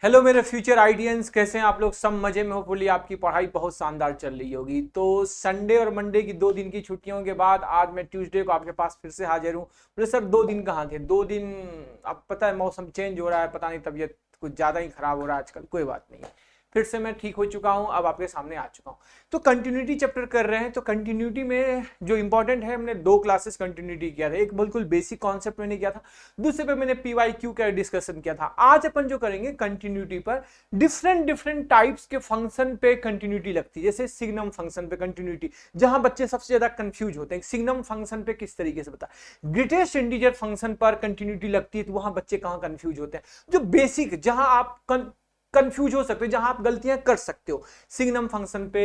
Hello मेरे future आइडियंस, कैसे हैं आप लोग? सब मजे में? होपफुली आपकी पढ़ाई बहुत शानदार चल रही होगी। तो संडे और मंडे की 2 दिन की छुट्टियों के बाद आज मैं ट्यूसडे को आपके पास फिर से हाजिर हूँ। बोले सर 2 दिन कहाँ थे? 2 दिन अब पता है मौसम चेंज हो रहा है, पता नहीं तबीयत कुछ ज़्यादा ही खराब हो रहा है आजकल। कोई बात नहीं, फिर से मैं ठीक हो चुका हूँ, अब आपके सामने आ चुका हूँ। तो कंटिन्यूटी चैप्टर कर रहे हैं। तो कंटिन्यूटी में जो इंपॉर्टेंट है, हमने 2 क्लासेस कंटिन्यूटी किया था। एक बिल्कुल बेसिक कॉन्सेप्ट मैंने किया था, दूसरे पे मैंने पीवाईक्यू का डिस्कशन किया था। आज अपन जो करेंगे कंटिन्यूटी पर, डिफरेंट डिफरेंट टाइप्स के फंक्शन पे कंटिन्यूटी लगती है। जैसे सिग्नम फंक्शन पे कंटिन्यूटी, जहां बच्चे सबसे ज्यादा कंफ्यूज होते हैं, सिग्नम फंक्शन पे किस तरीके से बता। ग्रेटेस्ट इंटीजर फंक्शन पर कंटिन्यूटी लगती है, तो वहां बच्चे कहां कंफ्यूज होते हैं? जो बेसिक, जहां आप कंफ्यूज हो सकते हो, जहां आप गलतियां कर सकते हो, सिग्नम फंक्शन पे,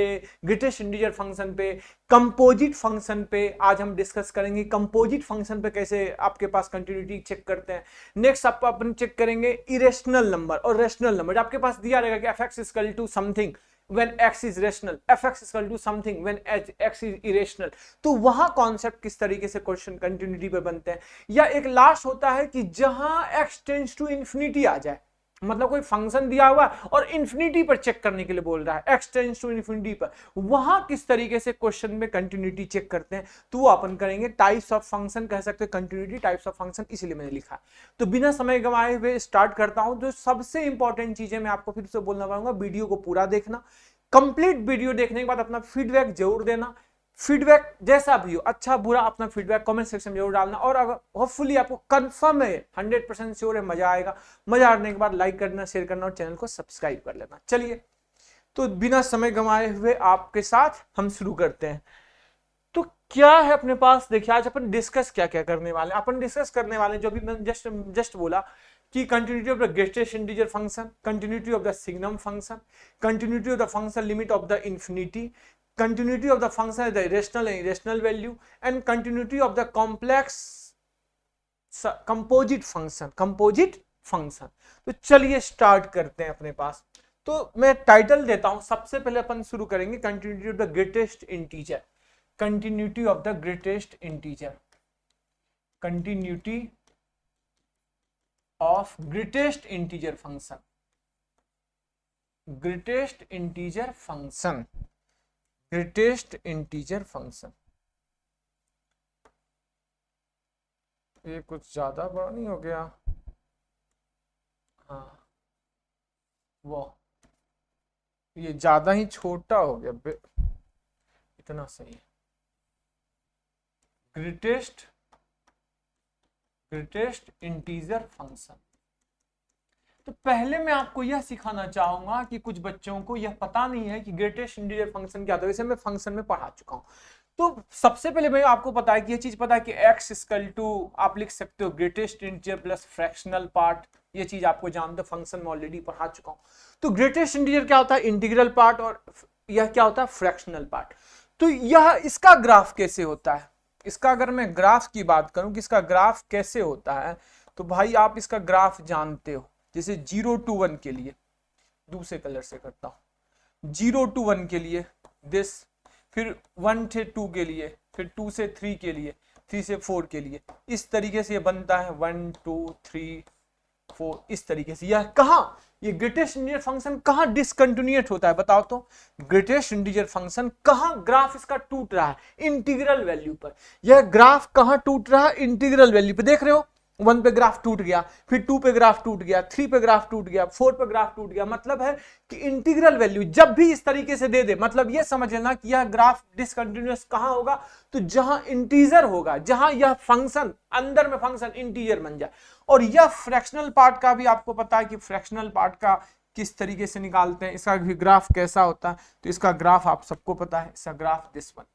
ग्रेटेस्ट इंटीजर फंक्शन पे, कंपोजिट फंक्शन पे आज हम डिस्कस करेंगे। कंपोजिट फंक्शन पे कैसे आपके पास कंटिन्यूटी चेक करते हैं। नेक्स्ट आप अपन चेक करेंगे इरेशनल नंबर और रेशनल नंबर। आपके पास दिया रहेगा कि fx is equal to something when x is rational, fx is equal to something when x is irrational। तो वहां कॉन्सेप्ट किस तरीके से क्वेश्चन कंटिन्यूटी पे बनते हैं। या एक लास्ट होता है कि जहां x टेंड्स टू इंफिनिटी आ जाए, मतलब कोई फंक्शन दिया हुआ और इंफिनिटी पर चेक करने के लिए बोल रहा है, x टेंड्स टू इंफिनिटी पर, वहां किस तरीके से क्वेश्चन में कंटिन्यूटी चेक करते हैं। तो वो अपन करेंगे। टाइप्स ऑफ फंक्शन कह सकते हैं कंटिन्यूटी, टाइप्स ऑफ फंक्शन, इसलिए मैंने लिखा है। तो बिना समय गंवाए हुए स्टार्ट करता हूं। जो सबसे इंपॉर्टेंट चीजें मैं आपको फिर से बोलना चाहूंगा, वीडियो को पूरा देखना। कंप्लीट वीडियो देखने के बाद अपना फीडबैक जरूर देना। फीडबैक जैसा भी हो, अच्छा बुरा, अपना फीडबैक कमेंट सेक्शन में जरूर डालना। और अगर होपफुली आपको कंफर्म है, 100% श्योर है, मजा आएगा। मजा आने के बाद लाइक करना, शेयर करना और चैनल को सब्सक्राइब कर लेना। चलिए, तो बिना समय गंवाए हुए आपके साथ हम शुरू करते हैं। तो क्या है अपने पास, देखिए आज अपन डिस्कस क्या क्या करने वाले हैं। अपन डिस्कस करने वाले हैं जो भी मैंने जस्ट बोला कि continuity of the greatest integer function, continuity of the signum function, continuity of the function limit of the infinity, continuity of the function is the irrational and irrational value, and continuity of the complex composite function। तो चलिए start करते हैं अपने पास। तो मैं title देता हूं। सबसे पहले अपन शुरू करेंगे continuity of the greatest integer. Continuity of the greatest integer, continuity of greatest integer function, greatest integer function, greatest integer function. ये कुछ ज्यादा बड़ा नहीं हो गया? हाँ, वो ये ज्यादा ही छोटा हो गया, इतना सही है। Greatest greatest integer function. तो पहले मैं आपको यह सिखाना चाहूंगा कि कुछ बच्चों को यह पता नहीं है कि ग्रेटेस्ट इंटीजर फंक्शन क्या था। वैसे मैं फंक्शन में पढ़ा चुका हूं। तो सबसे पहले मैं आपको पता है कि यह चीज पता है कि x इक्वल टू आप लिख सकते हो greatest integer plus fractional part. ये चीज आपको जानते हो, फंक्शन में ऑलरेडी पढ़ा चुका हूं। तो ग्रेटेस्ट इंटीजर क्या होता है? Integral part. और यह क्या होता है? Fractional part. तो यह इसका ग्राफ कैसे होता है? इसका अगर मैं ग्राफ की बात करूं कि इसका ग्राफ कैसे होता है, तो भाई आप इसका ग्राफ जानते हो। जैसे 0 to 1 के लिए, दूसरे कलर से करता हूं, 0 to 1 के लिए दिस, फिर 1 से 2 के लिए, फिर 2 से 3 के लिए, 3 से 4 के लिए। इस तरीके से ये बनता है 1 2 3 4, इस तरीके से। यह कहां, ये ग्रेटेस्ट इंटीजर फंक्शन कहां डिसकंटिन्यूएट होता है बताओ तो? ग्रेटेस्ट इंटीजर फंक्शन कहां ग्राफ इसका टूट रहा है? इंटीग्रल वैल्यू पर। यह ग्राफ कहां टूट रहा है? इंटीग्रल वैल्यू पे। देख रहे हो, 1 पे ग्राफ टूट गया, फिर 2 पे ग्राफ टूट गया, 3 पे ग्राफ टूट गया, 4 पे ग्राफ टूट गया। मतलब है कि इंटीग्रल वैल्यू जब भी इस तरीके से दे दे, मतलब यह समझ लेना कि यह ग्राफ डिसकंटिन्यूअस कहां होगा? तो जहां इंटीजर होगा, जहां यह फंक्शन अंदर में फंक्शन इंटीजर बन जाए। और यह फ्रैक्शनल पार्ट का भी आपको पता है कि फ्रैक्शनल पार्ट का किस तरीके से निकालते हैं, इसका भी ग्राफ कैसा होता है। तो इसका ग्राफ आप सबको पता है, इसका ग्राफ दिस वन,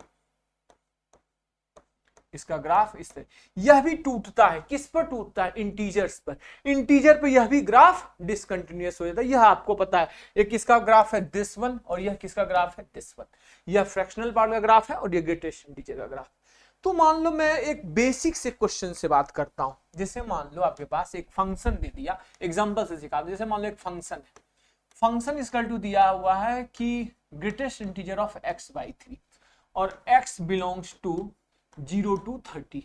इसका ग्राफ इस तरह। यह भी टूटता है, किस पर टूटता है? इंटीजर्स पर। इंटीजर पर यह भी ग्राफ डिसकंटिन्यूअस हो जाता है, यह आपको पता है। एक इसका ग्राफ है दिस वन और यह किसका ग्राफ है? This one. यह फ्रैक्शनल पार्ट का ग्राफ है और यह ग्रेटेस्ट इंटीजर का ग्राफ। तो मान लो मैं एक बेसिक से क्वेश्चन से बात करता हूं। जैसे मान लो आपके पास एक फंक्शन दे दिया, एग्जांपल से सिखा दो। जैसे मान लो एक फंक्शन है, फंक्शन इक्वल टू दिया हुआ है कि ग्रेटेस्ट इंटीजर ऑफ x/3 और x बिलोंग्स टू 0 to 30।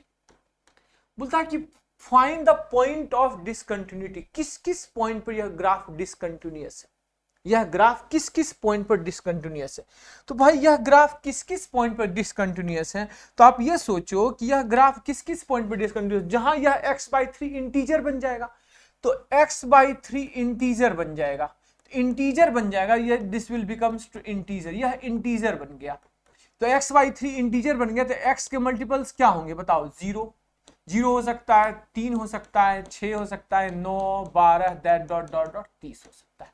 बोलता है कि find the point of discontinuity, किस किस पॉइंट पर यह ग्राफ डिसकंटिन्यूअस है, यह ग्राफ किस किस पॉइंट पर डिसकंटिन्यूअस है। तो भाई यह ग्राफ किस किस पॉइंट पर डिसकंटिन्यूअस है, तो आप यह सोचो कि यह ग्राफ किस किस पॉइंट पर डिसकंटिन्यूअस, जहां यह x/3 इंटीजर बन जाएगा, तो x/3 इंटीजर बन जाएगा, इंटीजर बन जाएगा, यह this will becomes to integer, यह इंटीजर बन गया। तो x/3 इंटीजर बन गया, तो x के मल्टीपल्स क्या होंगे बताओ, 0 हो सकता है, 3 हो सकता है, 6 हो सकता है, 9, 12 दैट डॉट डॉट डॉट 30 हो सकता है।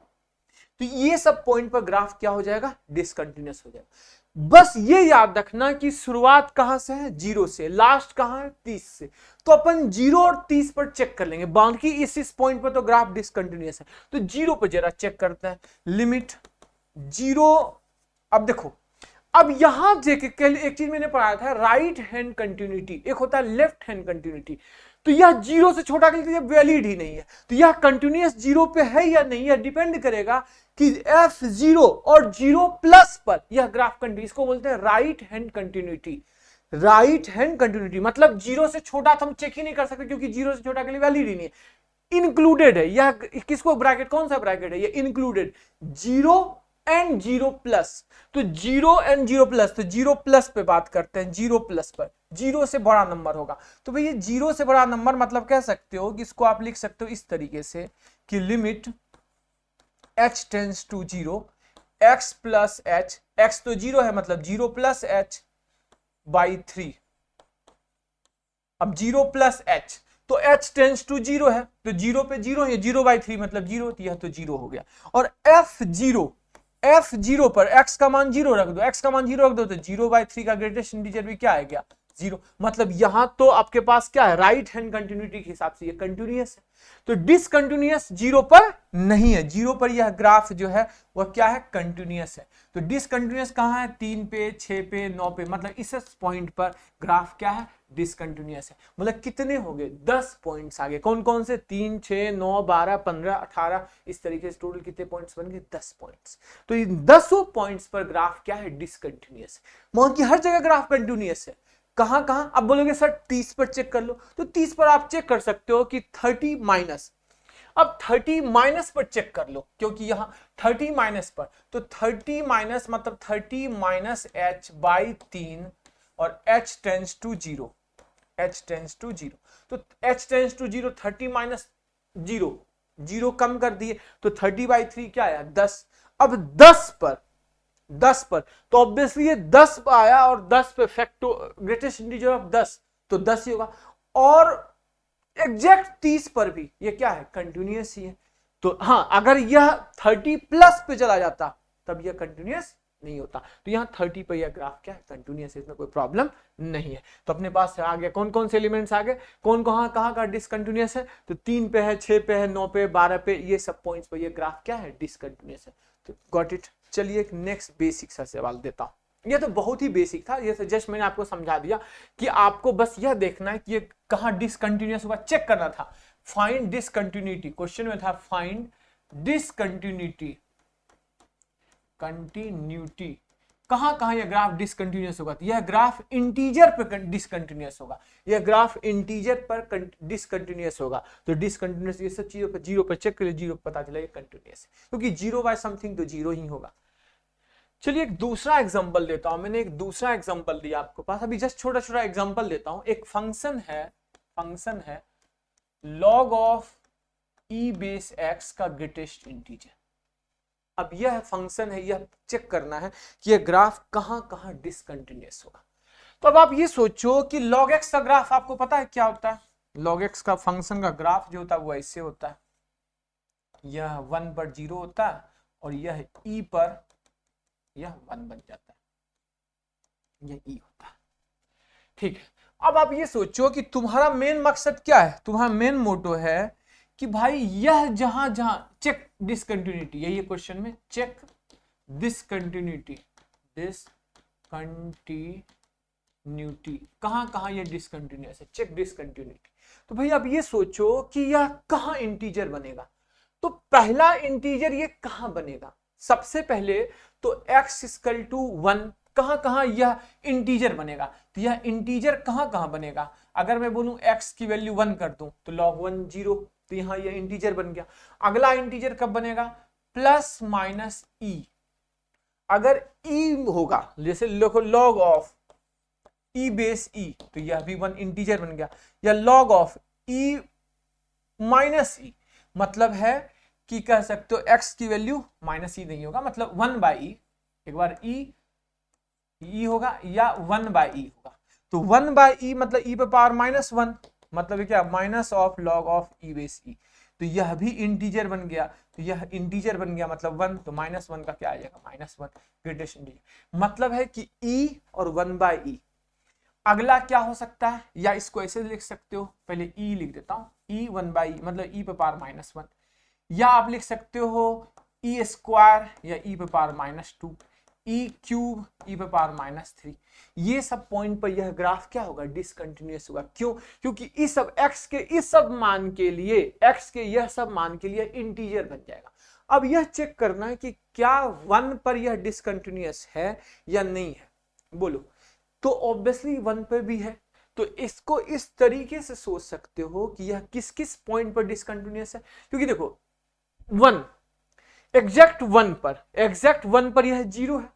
तो ये सब पॉइंट पर ग्राफ क्या हो जाएगा, डिसकंटिन्यूअस हो जाएगा। बस ये याद रखना कि शुरुआत कहां से है, 0 से, लास्ट कहां है, 30 से। तो अपन 0 और 30 पर चेक कर लेंगे, बाकी इस पॉइंट पर तो ग्राफ डिसकंटिन्यूअस है। तो 0 पर जरा चेक करते हैं, लिमिट 0। अब देखो, अब यहां कल एक चीज मैंने पढ़ाया था, राइट हैंड कंटिन्यूटी, एक होता है लेफ्ट हैंड कंटिन्यूटी। तो यह 0 से छोटा के लिए वैलिड ही नहीं है, तो यह कंटिन्यूअस 0 पे है या नहीं, यह डिपेंड करेगा कि f0 और 0 प्लस पर यह ग्राफ कंटिन्यूअस, इसको बोलते हैं right hand continuity. Right hand continuity मतलब 0 से छोटा तो हम चेक ही नहीं कर सकते, क्योंकि 0 से छोटा के लिए वैलिड ही नहीं है, इंक्लूडेड है। यह किसको ब्रैकेट, कौन सा ब्रैकेट है, यह इंक्लूडेड 0 एंड 0 प्लस। तो 0 एंड 0 प्लस, तो 0 प्लस पे बात करते हैं, 0 प्लस पर 0 से बड़ा नंबर होगा। तो भाई ये 0 से बड़ा नंबर मतलब कह सकते हो कि इसको आप लिख सकते हो इस तरीके से कि limit h tends to 0, x plus h, x तो 0 है मतलब 0 प्लस h बाई 3। अब 0 प्लस h, तो h टेंड्स टू 0 है, तो 0 पे 0 है, 0 बाई 3 मतलब 0, तो यह तो 0 हो गया। और f0 पर x का मान 0 रख दो, x का मान 0 रख दो, तो 0/3 का ग्रेटेस्ट इंटीजर भी क्या है, क्या 0। मतलब यहां तो आपके पास क्या है, राइट हैंड कंटिन्यूटी के हिसाब से ये कंटिन्यूअस है। तो डिसकंटिन्यूअस 0 पर नहीं है, 0 पर यह ग्राफ जो है वह क्या है, कंटिन्यूअस है। तो डिसकंटिन्यूअस कहां है, 3 पे, 6 पे, 9 पे, मतलब इस पॉइंट पर ग्राफ क्या है, डिसकंटिन्यूअस है। मतलब कितने हो गए, 10 पॉइंट्स आ गए। कौन कौन से, 3, 6, 9, 12, 15, 18, इस तरीके से टोटल कितने पॉइंट्स बन गए, 10 पॉइंट्स। तो इन 10 पॉइंट्स पर ग्राफ क्या है, डिसकंटिन्यूअस। मान की हर जगह ग्राफ कंटिन्यूअस है, कहां कहां। अब बोलोगे सर 30 पर चेक कर लो, तो 30 पर आप चेक कर सकते हो कि 30 माइनस, अब 30 माइनस पर चेक कर लो, क्योंकि यहां 30 माइनस पर, तो 30 माइनस मतलब 30 माइनस h बाई 3, और h tends to 0, h tends to 0, तो h टेंड्स टू 0, 30 माइनस 0, 0 कम कर दिए, तो 30/3 क्या आया, 10। अब 10 पर तो ऑब्वियसली ये 10 आया, और 10 पे फैक्टो ग्रेटेस्ट इंटीजर ऑफ 10, तो 10 ही होगा। और एग्जैक्ट 30 पर भी ये क्या है, कंटिन्यूअस ही है। तो हाँ, अगर यह 30 प्लस पे चला जाता तब यह कंटिन्यूअस नहीं होता। तो यहां 30 पर यह ग्राफ क्या है, कंटिन्यूअस है, इसमें कोई प्रॉब्लम नहीं है। तो अपने पास आ गया कौन कौन से एलिमेंट्स आ गए, कौन कहां का डिसकंटिन्यूअस है, तो 3 पे है, 6 पे है, 9 पे, 12 पे, ये सब पॉइंट्स पर यह ग्राफ क्या है, डिसकंटिन्यूअस है। तो गॉट इट। चलिए एक नेक्स्ट बेसिक सा सवाल देता हूं। ये तो बहुत ही बेसिक था, ये तो जस्ट मैंने आपको समझा दिया कि आपको बस यह देखना है कि ये कहां डिसकंटिन्यूअस होगा, चेक करना था। फाइंड डिसकंटिन्यूटी, क्वेश्चन में था फाइंड डिसकंटिन्यूटी, कंटिन्यूटी कहां कहां यह ग्राफ डिसकंटिन्यूअस होगा। तो यह ग्राफ इंटीजर पर डिसकंटिन्यूअस होगा, यह ग्राफ इंटीजर पर डिसकंटिन्यूअस होगा। तो डिसकंटिन्यूअस ये सब चीजों पर 0 पर चेक करिए, 0 पता चला ये कंटिन्यूअस है, क्योंकि 0 बाय समथिंग तो 0 ही होगा। चलिए एक दूसरा एग्जांपल देता हूं, मैंने एक दूसरा एग्जांपल दिया आपको पास, अभी जस्ट छोटा छोटा एग्जांपल देता हूं। एक फंक्शन है log of e base x का ग्रेटेस्ट इंटीजर। अब यह फंक्शन है, यह चेक करना है कि यह ग्राफ कहां कहां डिसकंटिन्यूअस होगा। तो अब आप ये सोचो कि log x का ग्राफ आपको पता है क्या होता है, log x का फंक्शन का ग्राफ जो होता है वो ऐसे होता है, यह 1 पर 0 होता है, और यह e पर यह 1 बन जाता है, यह e होता है। ठीक है, अब आप ये सोचो कि तुम्हारा मेन मकसद क्या है, तुम्हारा मेन मोटो है कि भाई यह जहां जहां चेक डिसकंटिन्यूटी, यही है क्वेश्चन में, चेक डिसकंटिन्यूटी, कहां कहां यह डिसकंटिन्यूअस है, चेक डिसकंटिन्यूटी। तो भाई अब ये सोचो कि यह कहां इंटीजर बनेगा। तो पहला इंटीजर ये कहां बनेगा, सबसे पहले तो x = 1, कहां कहां यह इंटीजर बनेगा। तो यह इंटीजर कहां कहां बनेगा, अगर मैं बोलूं x की वैल्यू 1 कर दूं तो log 1 0, तो यहां ये इंटीजर बन गया। अगला इंटीजर कब बनेगा, प्लस माइनस ई। अगर e होगा, जैसे देखो log of e base e, तो यह भी 1 इंटीजर बन गया। या log ऑफ e माइनस ई, मतलब है कि कह सकते हो x की वैल्यू माइनस ई नहीं होगा, मतलब 1 बाई ई, एक बार ई होगा या 1 बाई ई होगा। तो 1 बाई ई मतलब ई पे पावर माइनस 1, मतलब क्या, minus of log of e base e. तो यह भी इंटीजर बन गया, तो यह इंटीजर बन गया मतलब 1, तो माइनस 1 का क्या आ जाएगा, माइनस 1, ग्रेटेस्ट इंटीजर। मतलब है कि ई और 1 बाई ई। अगला क्या हो सकता है, या इसको ऐसे लिख सकते हो, पहले ई लिख देता हूं, ई 1 बाई ई मतलब ई पे पावर माइनस 1, या आप लिख सकते हो ई स्क्वायर या ई पे पावर माइनस 2, ई क्यूब ई पे पावर माइनस 3। ये सब पॉइंट पर यह ग्राफ क्या होगा, डिसकंटिन्यूअस होगा। क्यों, क्योंकि इस सब x के इस सब मान के लिए, x के यह सब मान के लिए इंटीजर बन जाएगा। अब यह चेक करना है कि क्या 1 पर यह डिसकंटिन्यूअस है या नहीं है, बोलो। तो ऑब्वियसली 1 पर भी है, तो इसको इस तरीके से सोच सकते हो कि यह किस किस पॉइंट पर डिसकंटिन्यूअस है। क्योंकि देखो 1 एग्जैक्ट 1 पर यह 0 है,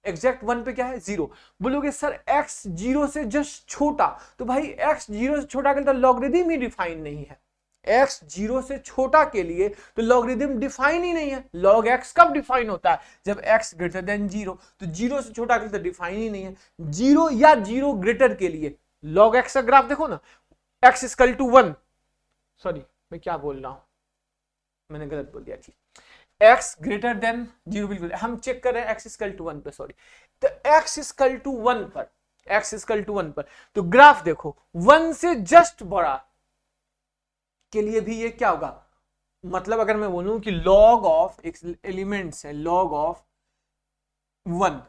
एग्जैक्ट 1 पे क्या है, 0। बोलोगे सर x 0 से जस्ट छोटा, तो भाई x 0 से छोटा के लिए तो लॉगरिदम ही डिफाइन नहीं है। x 0 से छोटा के लिए तो लॉगरिदम डिफाइन ही नहीं है। log x कब डिफाइन होता है, जब x ग्रेटर देन 0, तो 0 से छोटा के लिए तो डिफाइन ही नहीं है। 0 या 0 ग्रेटर के लिए log x का ग्राफ देखो ना, x इक्वल टू 1, सॉरी मैं क्या बोल रहा हूं, मैंने गलत बोल दिया, ठीक, x ग्रेटर देन 0, बिल्कुल हम चेक कर रहे हैं x इक्वल टू 1 पे, सॉरी। तो x इक्वल टू 1 पर, x इक्वल टू 1 पर तो ग्राफ देखो 1 से जस्ट बड़ा के लिए भी ये क्या होगा, मतलब अगर मैं बोलूं कि log ऑफ एलिमेंट्स है log ऑफ 1,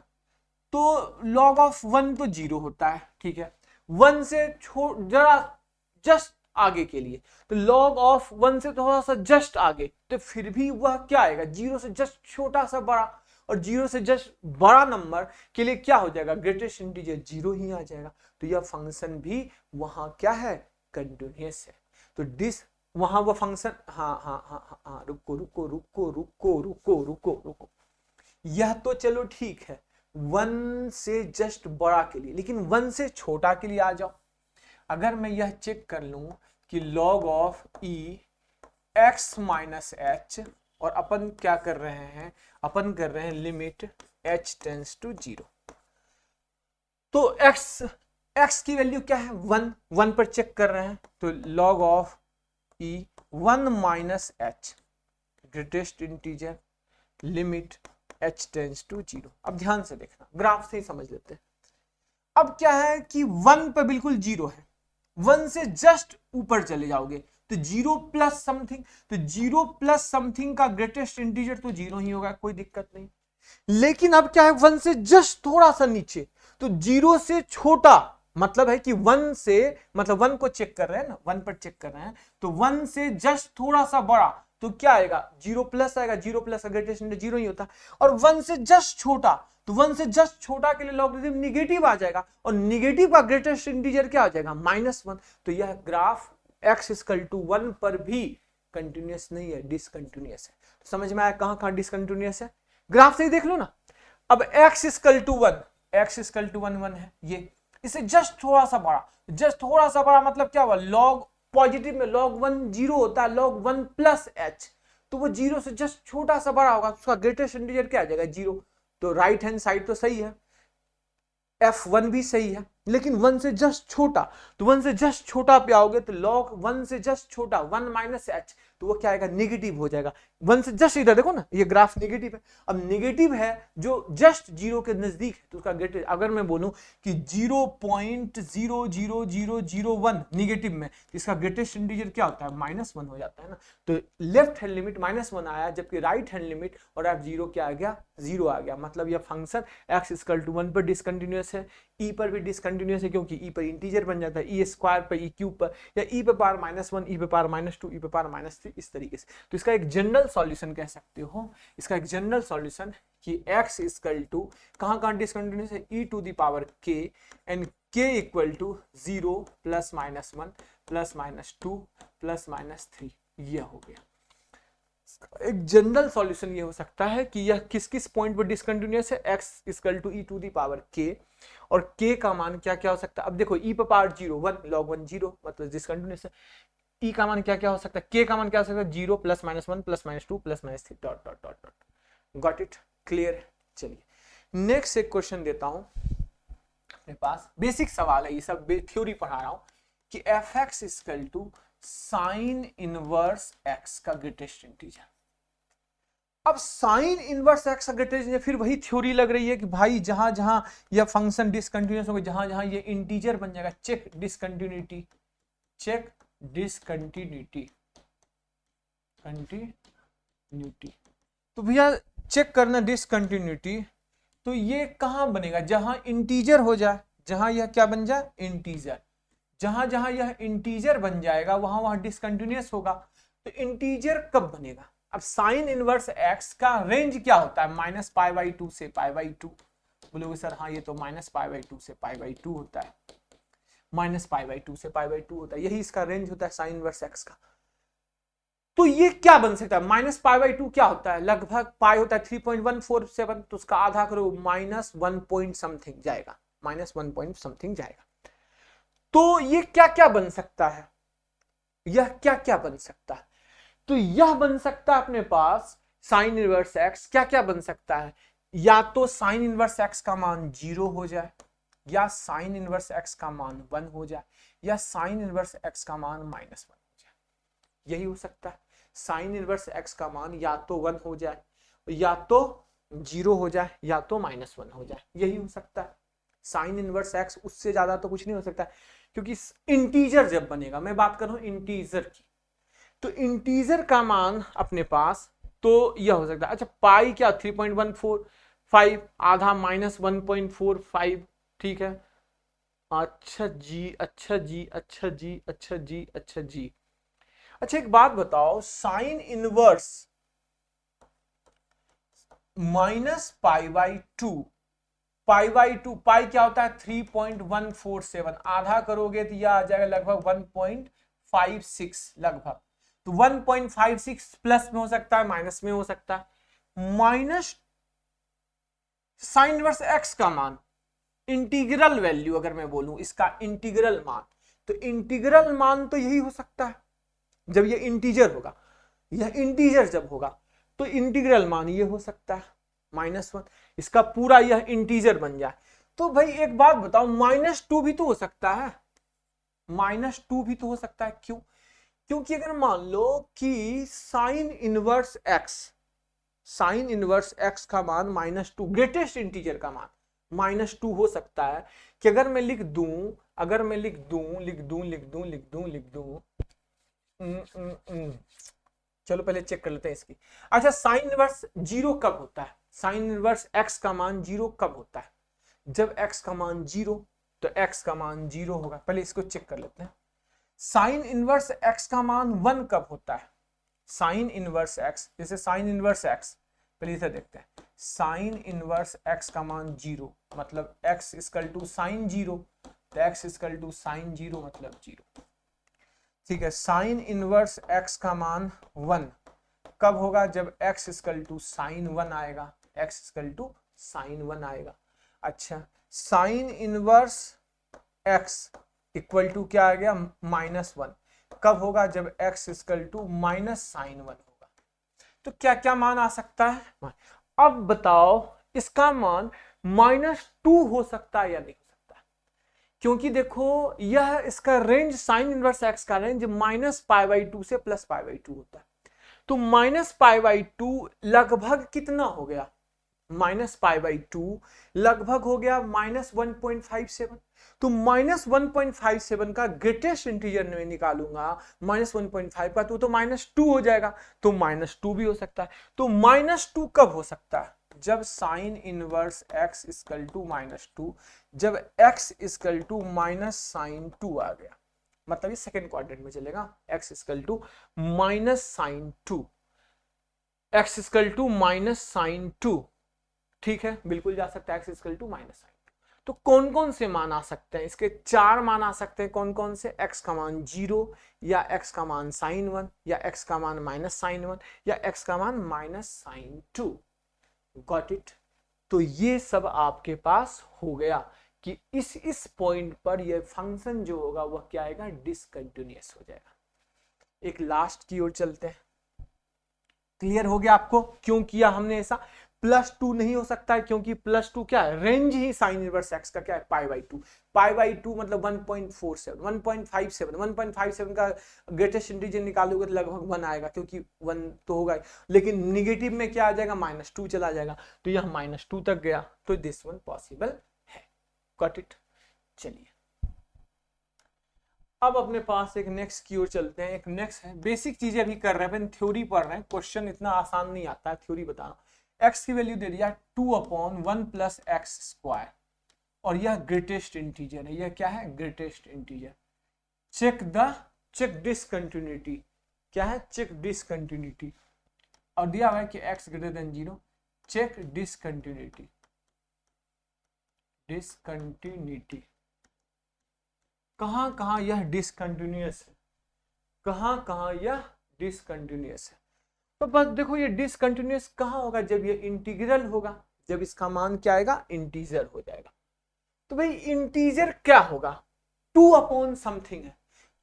तो log ऑफ 1 तो 0 होता है, ठीक है। 1 से जरा जस्ट आगे के लिए तो log ऑफ 1 से थोड़ा सा जस्ट आगे, तो फिर भी वह क्या आएगा, 0 से जस्ट छोटा सा बड़ा, और 0 से जस्ट बड़ा नंबर के लिए क्या हो जाएगा, ग्रेटेस्ट इंटीजर 0 ही आ जाएगा। तो यह फंक्शन भी वहां क्या है, कंटिन्यूअस है। तो डिस वहां वो फंक्शन, हाँ, रुको, यह तो चलो ठीक है 1 से जस्ट बड़ा के लिए, लेकिन 1 से छोटा के लिए आ जाओ। अगर मैं यह चेक कर लूं कि log of e x minus H, और अपन क्या कर रहे हैं, अपन कर रहे हैं लिमिट h टेंस टू 0, तो x की वैल्यू क्या है, 1 पर चेक कर रहे हैं, तो log of e 1 minus h, greatest integer, limit h tends to 0। अब ध्यान से देखना, ग्राफ से ही समझ लेते हैं। अब क्या है कि 1 पे बिल्कुल 0 है, 1 से जस्ट ऊपर चले जाओगे तो 0 प्लस समथिंग, तो 0 प्लस समथिंग का ग्रेटेस्ट इंटीजर तो 0 ही होगा, कोई दिक्कत नहीं। लेकिन अब क्या है 1 से जस्ट थोड़ा सा नीचे, तो 0 से छोटा, मतलब है कि 1 से, मतलब 1 को चेक कर रहे हैं ना, 1 पर चेक कर रहे हैं, तो 1 से जस्ट थोड़ा सा बड़ा तो क्या आएगा, 0 प्लस आएगा, 0 प्लस का ग्रेटेस्ट इंटीजर 0 ही होता है। और 1 से जस्ट छोटा, तो 1 से जस्ट छोटा के लिए लॉगरिथम निगेटिव आ जाएगा, और निगेटिव का ग्रेटेस्ट इंटीजर क्या आ जाएगा, -1। तो यह ग्राफ x इक्वल टू 1 पर भी कंटिन्यूअस नहीं है, डिसकंटिन्यूअस है। तो समझ में आया कहां कहां डिसकंटिन्यूअस है, ग्राफ से ही देख लो ना। अब x equal to 1, x equal to 1 है, ये इससे जस्ट थोड़ा सा बड़ा, जस्ट थोड़ा सा बड़ा मतलब क्या हुआ, लॉग पॉजिटिव में log 1 0 होता है, log 1 प्लस h, तो वो 0 से जस्ट छोटा सा बड़ा होगा, उसका ग्रेटेस्ट इंटीजर क्या आ जाएगा, 0। तो राइट हैंड साइड तो सही है, f1 भी सही है, लेकिन 1 से जस्ट छोटा, तो 1 से जस्ट छोटा पे आओगे तो log 1 से जस्ट छोटा 1 माइनस एच, तो वो क्या आएगा, निगेटिव हो जाएगा। 1 से जस्ट, इधर देखो ना ये ग्राफ निगेटिव है, अब निगेटिव है जो जस्ट 0 के नजदीक है, तो उसका ग्रेटेस्ट, अगर मैं बोलूं कि 0.00001 निगेटिव में, तो इसका ग्रेटेस्ट इंटीजर क्या होता है, -1 हो जाता है ना। तो लेफ्ट हैंड लिमिट -1 आया, जबकि राइट हैंड लिमिट और f0 क्या आ गया, 0 आ गया। मतलब यह फंक्शन x इक्वल टू 1 पर डिसकंटिन्यूअस है, e पर भी डिसकंटिन्यूअस है, क्योंकि e पर इंटीजर बन जाता है, e स्क्वायर पर, e क्यूब पर, या e पे पावर -1, e पे पावर -2, e पे पावर -3, इस तरीके से। तो इसका एक जनरल सॉल्यूशन कह सकते हो, इसका एक जनरल सॉल्यूशन कि x इक्वल टू कहां डिसकंटिन्यूअस है, e to the power k and k equal to 0 plus minus 1 plus minus 2 plus minus 3, यह हो गया। एक जनरल सॉल्यूशन ये हो सकता है कि यह किस किस पॉइंट पर डिसकंटिन्यूअस है, x equal to e to the power k, और k का मान क्या क्या हो सकता है। अब देखो e पर पावर 0 1 log 1 0 मतलब डिसकंटिन्यूअस है। e का मान क्या क्या हो सकता है, k का मान क्या हो सकता है 0 plus minus 1 plus minus 2 plus minus 3 dot dot dot dot. Got it, clear. चलिए नेक्स्ट एक क्वेश्चन देता हूं अपने पास, बेसिक सवाल है, ये सब थ्योरी पढ़ा रहा हूं कि f x equal to sine inverse x का ग्रेटेस्ट इंटीजर। अब साइन इनवर्स एक्स का ग्रेटेस्ट इंटीजर, फिर वही थ्योरी लग रही है कि भाई जहां जहां यह फंक्शन डिसकंटिन्यूअस होगा, जहां जहां ये इंटीजर बन जाएगा, check discontinuity, check discontinuity, continuity. तो भैया चेक करना डिसकंटिन्यूटी, तो ये कहां बनेगा, जहां इंटीजर हो जाए, जहां यह क्या बन जाए इंटीजर, जहां जहां यह इंटीजर बन जाएगा वहां वहां डिसकंटिन्यूअस होगा। तो इंटीजर कब बनेगा। अब साइन इनवर्स एक्स का रेंज क्या होता है, माइनस पाई बाई 2 से पाई बाई 2। बोलोगे सर हाँ ये तो माइनस पाई बाई 2 से पाई बाई 2 होता है, माइनस पाई बाई 2 से पाई बाई 2 होता है, यही इसका रेंज होता है साइन इनवर्स एक्स का। तो ये क्या बन सकता है, माइनस पाई बाई 2 क्या होता है, लगभग पाई होता है 3.147, तो उसका आधा करो माइनस 1 पॉइंट समथिंग जाएगा, माइनस 1 पॉइंट समथिंग जाएगा। तो ये क्या क्या बन सकता है, यह क्या क्या बन सकता है, तो यह बन सकता है अपने पास साइन इनवर्स एक्स क्या क्या बन सकता है, या तो साइन इनवर्स एक्स का मान 0 हो जाए, या साइन इनवर्स एक्स का मान 1 हो जाए, या साइन इनवर्स एक्स का मान माइनस 1 हो जाए, यही हो सकता है। साइन इनवर्स एक्स का मान या तो 1 हो जाए, या तो 0 हो जाए, या तो माइनस 1 हो जाए, यही हो सकता है। साइन इनवर्स एक्स, उससे ज्यादा तो कुछ नहीं हो सकता, क्योंकि इंटीजर जब बनेगा, मैं बात कर रहा हूं इंटीजर की, तो इंटीजर का मान अपने पास तो यह हो सकता है। अच्छा पाई क्या 3.145, आधा माइनस 1.45, ठीक है। अच्छा जी अच्छा जी अच्छा जी अच्छा जी अच्छा जी। अच्छा एक बात बताओ, sine inverse minus pi by 2, pi by 2, पाई क्या होता है 3.147, आधा करोगे तो यह आ जाएगा लगभग 1.56 लगभग। तो 1.56 प्लस में हो सकता है, माइनस में हो सकता है। माइनस साइन इनवर्स एक्स का मान, इंटीग्रल वैल्यू अगर मैं बोलूं इसका इंटीग्रल मान, तो इंटीग्रल मान तो यही हो सकता है जब ये इंटीजर होगा, यह इंटीजर जब होगा तो इंटीग्रल मान ये हो सकता है -1, इसका पूरा यह इंटीजर बन जाए। तो भाई एक बात बताओ, -2 भी तो हो सकता है, -2 भी तो हो सकता है, क्यों, क्योंकि अगर मान लो कि sign inverse x, sign inverse x का मान -2, ग्रेटेस्ट इंटीजर का मान -2 हो सकता है, कि अगर मैं लिख दूं, अगर मैं लिख दूं लिख दूं लिख दूं लिख दूं लिख दूं चलो पहले चेक कर लेते हैं इसकी। अच्छा साइन इनवर्स 0 कब होता है, साइन इनवर्स एक्स का मान 0 कब होता है, जब एक्स का मान 0, तो एक्स का मान 0 होगा, पहले इसको चेक कर लेते हैं। साइन इनवर्स एक्स का मान 1 कब होता है, साइन इनवर्स एक्स, जैसे साइन इनवर्स एक्स, पहले इसे देखते हैं, साइन इनवर्स एक्स का मान 0 मतलब एक्स इक्वल टू साइन 0, तो एक्स इक्वल टू साइन 0 मतलब 0, ठीक है। साइन इनवर्स एक्स का मान 1 कब होगा, जब एक्स इक्वल टू साइन 1 आएगा, एक्स इक्वल टू साइन 1 आएगा। अच्छा sine inverse x equal to क्या आ गया -1 कब होगा, जब x equal to minus sine 1 होगा। तो क्या क्या मान आ सकता है, अब बताओ इसका मान -2 हो सकता है या नहीं हो सकता, क्योंकि देखो यह इसका रेंज साइन इनवर्स एक्स का रेंज -π/2 से +π/2 होता है, तो -π/2 लगभग कितना हो गया, -π/2 लगभग हो गया -1.57, तो -1.57 का ग्रेटेस्ट इंटीजर में निकालूंगा -1.5 का, तो -2 हो जाएगा, तो -2 भी हो सकता है। तो -2 कब हो सकता है, जब sine inverse x equal to -2, जब x इक्वल टू -sin2 आ गया, मतलब ये सेकेंड क्वाड्रेंट में चलेगा, x equal to -sin2, x equal to -sin2, ठीक है बिल्कुल जा सकता है, x इक्वल टू -sin2। तो कौन कौन से मान आ सकते हैं? इसके 4 मान आ सकते हैं। कौन कौन से? x का मान 0, या x का मान sin 1, या x का मान माइनस sin 1, या x का मान माइनस sin 2। Got it? तो ये सब आपके पास हो गया कि इस पॉइंट पर ये फंक्शन जो होगा वह क्या आएगा? डिसकंटिन्यूअस हो जाएगा। एक लास्ट की ओर चलते हैं। क्लियर हो गया आपको क्यों किया हमने ऐसा? +2 नहीं हो सकता है क्योंकि +2 क्या है? रेंज ही साइन इनवर्स x का क्या है? π/2। π/2 मतलब 1.47, 1.57, 1.57 का ग्रेटेस्ट इंटीजर निकालोगे तो लगभग 1 आएगा, क्योंकि 1 तो होगा, लेकिन निगेटिव में क्या आ जाएगा? -2 चला जाएगा, तो यह -2 तक गया, तो दिस वन पॉसिबल है। Got it? चलिए अब अपने पास एक नेक्स्ट की ओर चलते हैं। एक नेक्स्ट है, बेसिक चीजें अभी कर रहे हैं, थ्योरी पढ़ रहे हैं, क्वेश्चन इतना आसान नहीं आता है, थ्योरी बता रहा हूं। x की वैल्यू दे दिया 2/1 + x², और यह ग्रेटेस्ट इंटीजर है। यह क्या है? Greatest integer. Check discontinuity. क्या है? Check discontinuity. और दिया हुआ है कि x > 0। Check discontinuity. डिसकंटिन्यूटी कहां कहां यह डिसकंटिन्यूअस है? कहां कहां यह डिसकंटिन्यूअस है? तो बस देखो, ये डिसकंटिन्यूअस कहां होगा? जब ये इंटीग्रल होगा, जब इसका मान क्या आएगा? इंटीजर हो जाएगा। तो भाई इंटीजर क्या होगा? 2 समथिंग है,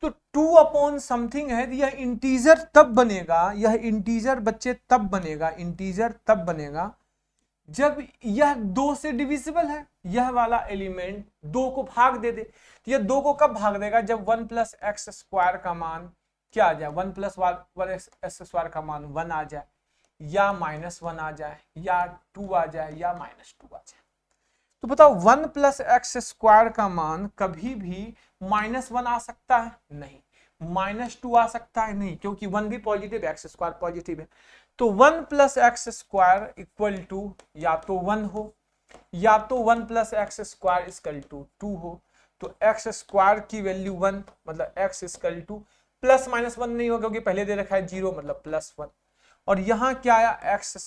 तो 2 समथिंग है, यह इंटीजर तब बनेगा, यह इंटीजर बच्चे तब बनेगा, इंटीजर तब बनेगा जब यह 2 से डिविजिबल है। यह वाला एलिमेंट 2 को भाग दे दे। तो यह 2 को कब भाग देगा? जब 1 + x² का मान क्या आ जाए? 1 + 1x² का मान 1 आ जाए, या -1 आ जाए, या 2 आ जाए, या -2 आ जाए। तो बताओ 1 + x² का मान कभी भी -1 आ सकता है? नहीं। -2 आ सकता है? नहीं, क्योंकि 1 भी पॉजिटिव है, x² पॉजिटिव है। तो 1 + x² = या तो 1 हो, या तो 1 + x² = 2 हो। तो x² की वैल्यू 1, मतलब x = +-1 नहीं होगा, क्योंकि पहले दे रखा है 0, मतलब +1। और यहां क्या आया? x²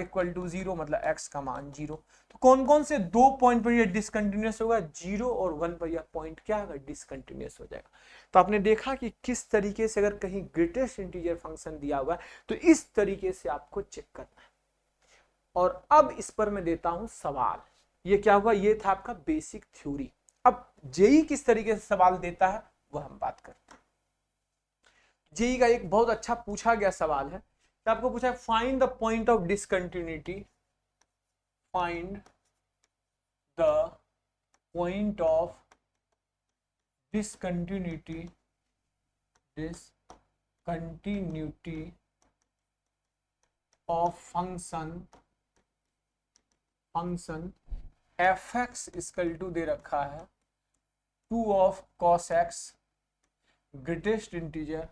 = 0, मतलब x का मान 0। तो कौन कौन से 2 पॉइंट पर ये डिसकंटिन्यूअस होगा? 0 और 1 पर यह पॉइंट क्या होगा? डिसकंटिन्यूअस हो जाएगा। तो आपने देखा कि किस तरीके से अगर कहीं ग्रेटेस्ट इंटीजर फंक्शन दिया हुआ है तो इस तरीके से आपको चेक करना है। और अब इस पर मैं देता हूं सवाल। ये क्या हुआ? ये था आपका बेसिक थ्योरी। अब जेई किस तरीके से सवाल देता है वह हम बात करते हैं। जेई का एक बहुत अच्छा पूछा गया सवाल है, तो आपको पूछा है find the point of discontinuity. Find the point of discontinuity of function fx = दे रखा है 2 of cos x, greatest integer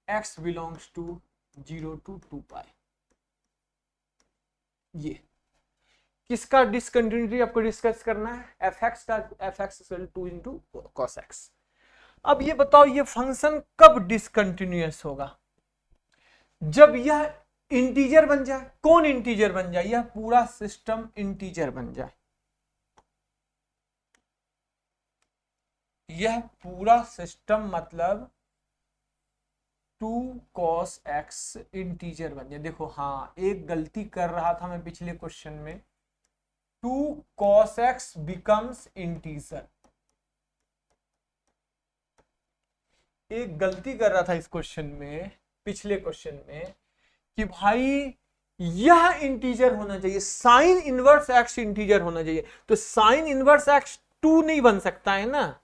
x belongs to 0 to 2π। ये किसका डिसकंटिन्यूटी आपको डिस्कस करना है? fx का। fx = 2 × cos x। अब ये बताओ, ये फंक्शन कब डिसकंटिन्यूअस होगा? जब यह इंटीजर बन जाए। कौन इंटीजर बन जाए? यह पूरा सिस्टम इंटीजर बन जाए। यह पूरा सिस्टम मतलब 2 cos x इंटीजर बन जाए। देखो, हाँ, एक गलती कर रहा था मैं पिछले क्वेश्चन में। 2 cos x बिकम्स इंटीजर। एक गलती कर रहा था इस क्वेश्चन में, पिछले क्वेश्चन में, कि भाई यह इंटीजर होना चाहिए, साइन इनवर्स x इंटीजर होना चाहिए। तो साइन इनवर्स x 2 नहीं बन सकता है ना।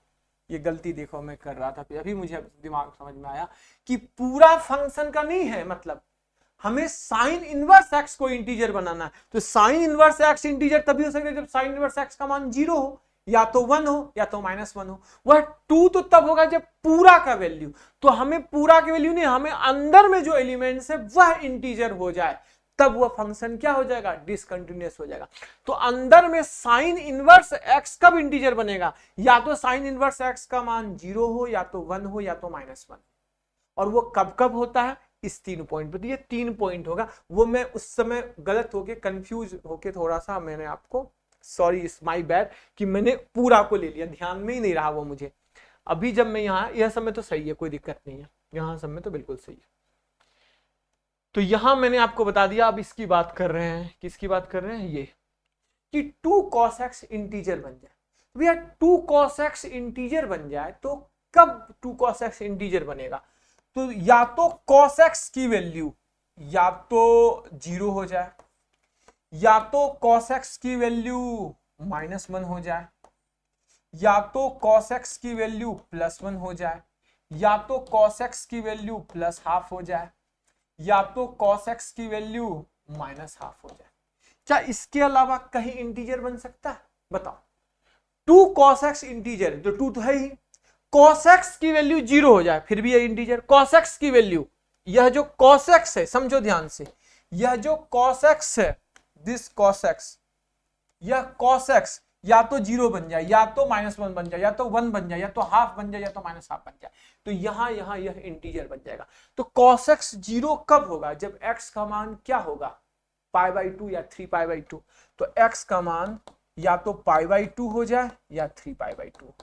ये गलती देखो मैं कर रहा था, अभी मुझे दिमाग समझ में आया कि पूरा फंक्शन का नहीं है, मतलब हमें साइन इनवर्स x को इंटीजर बनाना है। तो साइन इनवर्स x इंटीजर तभी हो सकता है जब साइन इनवर्स x का मान 0 हो, या तो 1 हो, या तो -1 हो। वह 2 तो तब होगा जब पूरा का वैल्यू, तो हमें पूरा की वैल्यू नहीं, हमें अंदर में जो एलिमेंट्स है वह इंटीजर हो जाए, तब वह फंक्शन क्या हो जाएगा? डिसकंटिन्यूअस हो जाएगा। तो अंदर में साइन इनवर्स x कब इंटीजर बनेगा? या तो साइन इनवर्स x का मान 0 हो, या तो 1 हो, या तो -1। और वो कब कब होता है? इस 3 पॉइंट पर। तो ये 3 पॉइंट होगा, वो मैं उस समय गलत होके कंफ्यूज होके थोड़ा सा मैंने आपको सॉरी इट्स माय बैड कि मैंने पूरा को ले लिया, ध्यान में ही नहीं रहा वो मुझे। अभी जब मैं यहाँ, यह सब में तो सही है, कोई दिक्कत नहीं है, यहाँ सब में तो बिल्कुल सही है। तो यहां मैंने आपको बता दिया, अब इसकी बात कर रहे हैं, किसकी बात कर रहे हैं, ये कि 2 cos x इंटीजर बन जाए। तो भैया 2 cos x इंटीजर बन जाए तो कब 2 cos x इंटीजर बनेगा? तो या तो cos x की वैल्यू या तो 0 हो जाए, या तो cos x की वैल्यू -1 हो जाए, या तो cos x की वैल्यू +1 हो जाए, या तो cos x की वैल्यू +½ हो जाए, या तो cos x की वैल्यू -½ हो जाए। क्या इसके अलावा कहीं इंटीजर बन सकता है? बताओ। 2 cos x इंटीजर, जो 2 तो है ही, cos x की वैल्यू 0 हो जाए फिर भी ये इंटीजर। cos x की वैल्यू, यह जो cos x है, समझो ध्यान से, यह जो cos x है, दिस cos x, यह cos x या तो 0 बन जाए, या तो -1 बन जाए, या तो 1 बन जाए, या तो ½ बन जाए, या तो -½ बन जाए। तो यहां यह इंटीजर बन जाएगा। तो cos x 0 कब होगा? जब x का मान क्या होगा, π/2 या 3π/2। तो x का मान या तो π/2 हो जाए या 3π/2।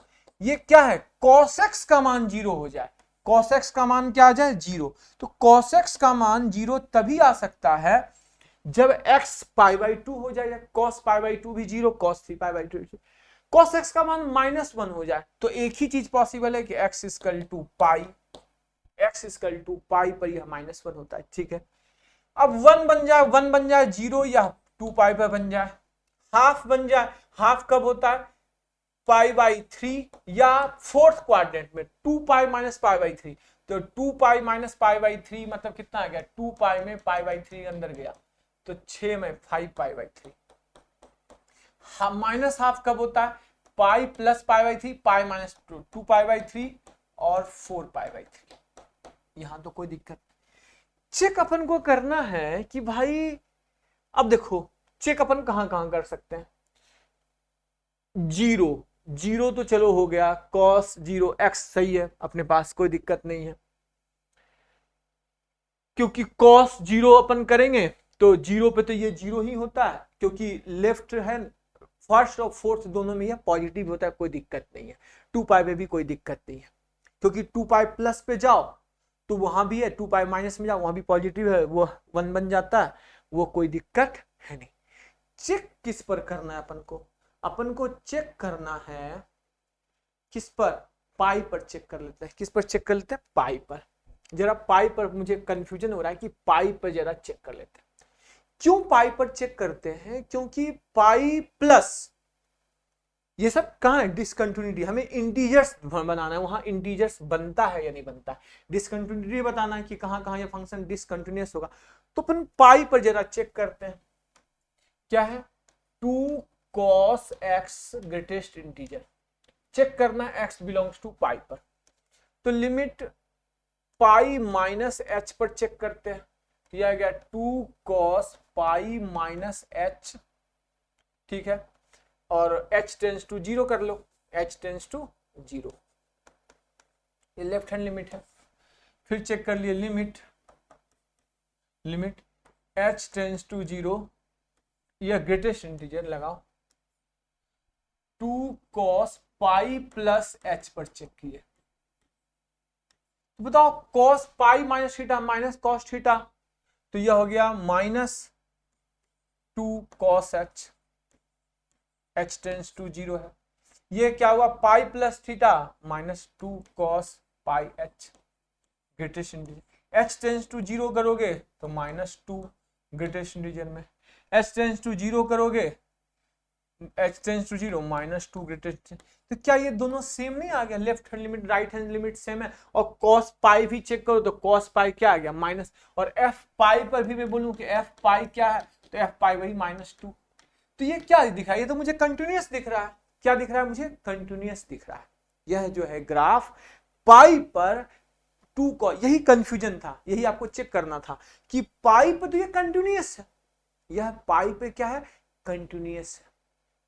ये क्या है? cos x का मान 0 हो जाए, cos x का मान क्या आ जाए? 0। तो cos x का मान 0 तभी आ सकता है जब x π/2 हो जाए, या cos π/2 भी 0, cos 3π/2, cos x का मान -1 हो जाए। तो एक ही चीज पॉसिबल है कि x = π, x = π पर यह -1 होता है, ठीक है। अब 1 बन जाए, 1 बन जाए 0, या 2π पर बन जाए, ½ बन जाए, ½ कब होता है? π/3 या 4th क्वाड्रेंट में 2π - π/3। तो 2π - π/3 मतलब कितना आ गया? 2π में π/3 अंदर गया, तो 6 में 5π/3। -½ कब होता है? π + π/3, π - 2π/3 और 4π/3। यहां तो कोई दिक्कत। चेक अपन को करना है कि भाई, अब देखो चेक अपन कहां कहां कर सकते हैं। 0 तो चलो हो गया, cos 0 x सही है अपने पास, कोई दिक्कत नहीं है, क्योंकि cos 0 अपन करेंगे तो 0 पे तो ये 0 ही होता है, क्योंकि लेफ्ट हैंड फर्स्ट और फोर्थ दोनों में यह पॉजिटिव होता है, कोई दिक्कत नहीं है। 2π पे भी कोई दिक्कत नहीं है, क्योंकि 2π प्लस पे जाओ तो वहां भी है, 2π माइनस में जाओ वहां भी पॉजिटिव है, वो 1 बन जाता है, वो कोई दिक्कत है नहीं। चेक किस पर करना है अपन को? अपन को चेक करना है किस पर? पाई पर चेक कर लेते हैं। किस पर चेक कर लेते हैं? पाई पर। जरा पाई पर मुझे कंफ्यूजन हो रहा है कि पाई पर जरा चेक कर लेते हैं। क्यों पाई पर चेक करते हैं? क्योंकि पाई प्लस ये सब कहां है? डिसकंटिन्यूटी। हमें इंटीजर्स बनाना है, वहां इंटीजर्स बनता है या नहीं बनता है, डिसकंटिन्यूटी बताना है कि कहां कहां ये फंक्शन डिसकंटिन्यूअस होगा। तो अपन पाई पर जरा चेक करते हैं। क्या है? 2 cos x greatest integer. Check करना है x बिलोंग्स टू पाई पर। तो लिमिट पाई माइनस h पर चेक करते हैं। यह आ गया 2 cos पाई माइनस h, ठीक है, और h टेंस टू 0 कर लो, h टेंस टू 0, ये लेफ्ट हैंड लिमिट है। फिर चेक कर लिए लिमिट h टेंस टू 0, यह ग्रेटेस्ट इंटीजर लगाओ, 2 cos पाई प्लस h पर चेक किए। तो बताओ cos pi minus theta minus cos theta, तो यह हो गया -2 cos h टेंस टू 0 है। ये क्या हुआ? Pi plus theta -2 cos pi h greatest integer. h tends to 0 करोगे तो -2 ग्रेटेस्ट इंटीजर में, h टेंस टू 0 करोगे, h टेंस टू 0 -2 ग्रेटेस्ट। तो क्या ये दोनों सेम नहीं आ गया? Left hand limit right hand limit same है। और cos पाई भी चेक करो तो cos पाई क्या आ गया? माइनस। और f पाई पर भी मैं बोलूं कि f पाई क्या है, तो f पाई वही -2। तो ये क्या दिखा? ये तो मुझे कंटिन्यूअस दिख रहा है। क्या दिख रहा है मुझे? कंटिन्यूअस दिख रहा है। यह जो है ग्राफ पाई पर 2 को, यही कंफ्यूजन था, यही आपको चेक करना था कि पाई पर तो ये कंटिन्यूअस है, यह पाई पे क्या है? कंटिन्यूअस है।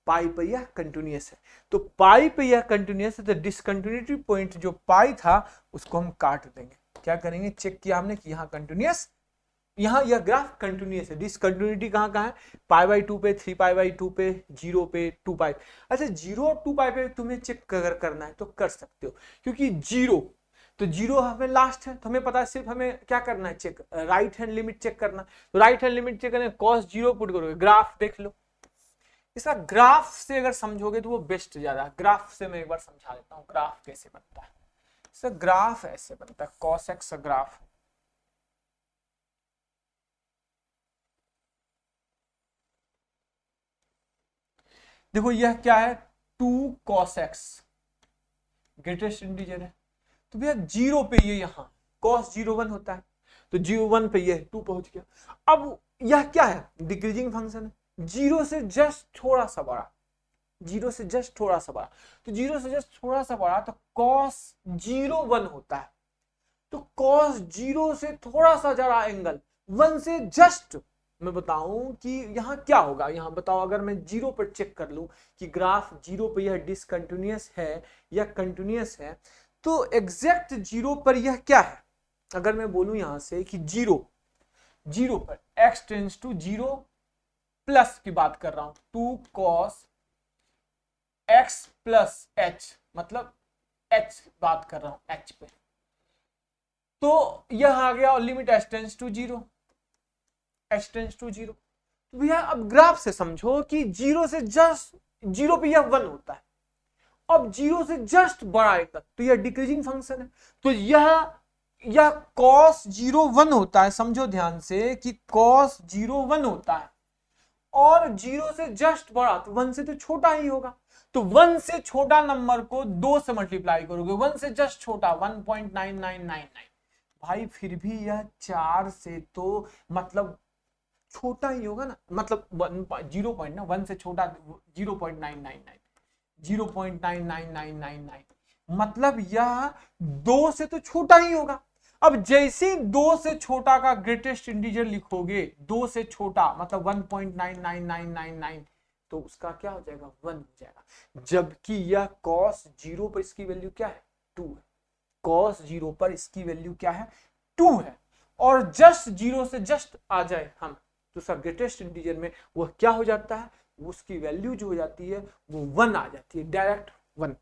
पाई पे यह कंटिन्यूअस है। तो पाई पे यह कंटिन्यूअस है, तो डिसकंटिन्यूटी पॉइंट जो पाई था उसको हम काट देंगे। क्या करेंगे? चेक किया हमने कि यहां कंटिन्यूअस यहाँ यह ग्राफ कंटिन्यूअस है, डिसकंटिन्यूटी कहाँ कहाँ है, π/2 पे, 3π/2 पे, 0 पे, 2π। अच्छा 0 और 2π पे तुम्हें चेक अगर करना है तो कर सकते हो, क्योंकि 0 तो 0 हमें लास्ट है, तो हमें पता है सिर्फ हमें क्या करना है, check right hand limit check करना। तो राइट हैंड लिमिट चेक करने cos 0 पुट करोगे, ग्राफ देख लो। इसका ग्राफ से अगर समझोगे तो वो बेस्ट ज्यादा। ग्राफ से मैं एक बार समझा देता हूँ ग्राफ कैसे बनता है। इसका ग्राफ ऐसे बनता है, cos x ग्राफ, देखो यह क्या है, 2 cos x ग्रेटेस्ट इंटीजर है, तो भैया 0 पे ये यहाँ cos 0 1 होता है, तो 0 1 पे ये 2 पहुंच गया। अब यह क्या है, डिक्रीजिंग फंक्शन है, 0 से जस्ट थोड़ा सा बड़ा, 0 से जस्ट थोड़ा सा बड़ा, तो 0 से जस्ट थोड़ा सा बड़ा तो cos 0 1 होता है। तो cos 0 से थोड़ा सा जरा एंगल 1 से जस्ट, मैं बताऊं कि यहां क्या होगा, यहां बताओ अगर मैं 0 पर चेक कर लूं कि ग्राफ 0 पर यह डिसकंटिन्यूअस है या कंटिन्यूअस है, तो एग्जैक्ट 0 पर यह क्या है, अगर मैं बोलूं यहां से कि 0 पर x टेंड्स टू 0 प्लस की बात कर रहा हूं, 2 cos x प्लस h, मतलब h बात कर रहा हूं h पे, तो यह आ गया और limit h tends to 0, h tends to 0। तो भैया अब ग्राफ से समझो कि 0 से जस्ट 0 पे यह 1 होता है, अब 0 से जस्ट बड़ा एंगल, तो यह डिक्रीजिंग फंक्शन है, तो यह cos 0 1 होता है, समझो ध्यान से कि cos 0 1 होता है, और 0 से जस्ट बड़ा तो 1 से तो छोटा ही होगा, तो 1 से छोटा नंबर को 2 से मल्टीप्लाई करोगे, 1 से जस्ट छोटा 1.9999, भाई फिर भी यह 4 से तो मतलब छोटा ही होगा ना, मतलब 0 पॉइंट ना 1 से छोटा 0.999 0.99999, मतलब यह 2 से तो छोटा ही होगा। अब जैसे 2 से छोटा का ग्रेटेस्ट इंटीजर लिखोगे, 2 से छोटा मतलब 1.99999, तो उसका क्या हो जाएगा, 1 हो जाएगा, जबकि यह cos 0 पर इसकी वैल्यू क्या है, 2 है, cos 0 पर इसकी वैल्यू क्या है, 2 है, और जस्ट 0 से जस्ट आ जाए हम तो उसका ग्रेटेस्ट इंटीजर में वह क्या हो जाता है, उसकी वैल्यू जो हो जाती है वो 1 आ जाती है, डायरेक्ट 1,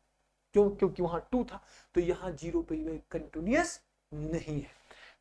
क्यों, क्योंकि वहां 2 था, तो यहाँ 0 पे कंटिन्यूअस नहीं है।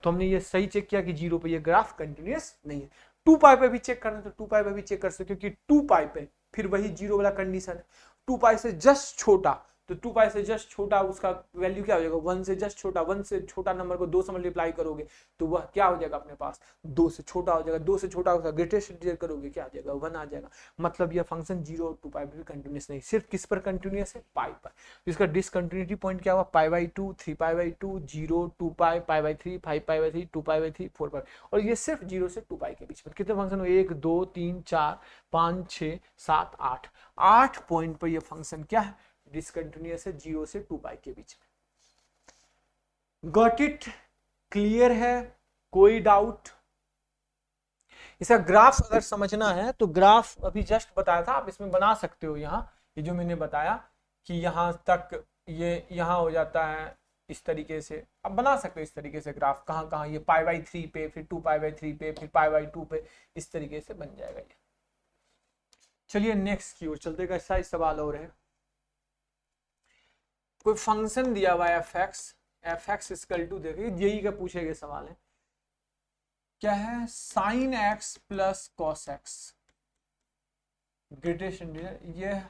तो हमने ये सही चेक किया कि 0 पे ये ग्राफ कंटिन्यूअस नहीं है। 2π पे भी चेक करना, तो 2π पे भी चेक कर सकते हो, क्योंकि 2π पे फिर वही 0 वाला कंडीशन है, 2π से जस्ट छोटा, तो 2π से जस्ट छोटा उसका वैल्यू क्या हो जाएगा, 1 से जस्ट छोटा, 1 से छोटा नंबर को 2 से मल्टीप्लाई करोगे तो वह क्या हो जाएगा अपने पास, 2 से छोटा हो जाएगा, 2 से छोटा उसका ग्रेटेस्ट इंटीजर करोगे क्या आ जाएगा, 1 आ जाएगा। मतलब यह फंक्शन 0 और 2π पे भी कंटिन्यूअस नहीं, सिर्फ किस पर कंटिन्यूअस है, पाई पर। तो इसका डिसकंटिन्यूटी पॉइंट क्या हुआ, π/2, 3π/2, 0, 2π, π/3, 5π/3, 2π/3, 4π, और ये सिर्फ 0 से 2π के बीच में। कितने फंक्शन हुए, 1 2 3 4 5 6 7 8, 8 पॉइंट पर यह फंक्शन क्या है, डिसकंटिन्यूअस है 0 से 2π के बीच में। गॉट इट, क्लियर है, कोई डाउट? इसका ग्राफ अगर समझना है तो ग्राफ अभी जस्ट बताया था, आप इसमें बना सकते हो। यहाँ ये जो मैंने बताया कि यहाँ तक ये यहाँ हो जाता है इस तरीके से, अब बना सकते हो इस तरीके से ग्राफ, कहाँ कहाँ ये π/3 पे, फिर 2π/3 पे, फिर π/2 पे, इस तरीके से बन जाएगा ये। चलिए नेक्स्ट की ओर चलते, कैसा सवाल और है। कोई फंक्शन दिया हुआ है एफ एक्स इक्वल टू, देखिए यही का पूछे गए सवाल है, क्या है, sine x plus cos x greatest integer, ये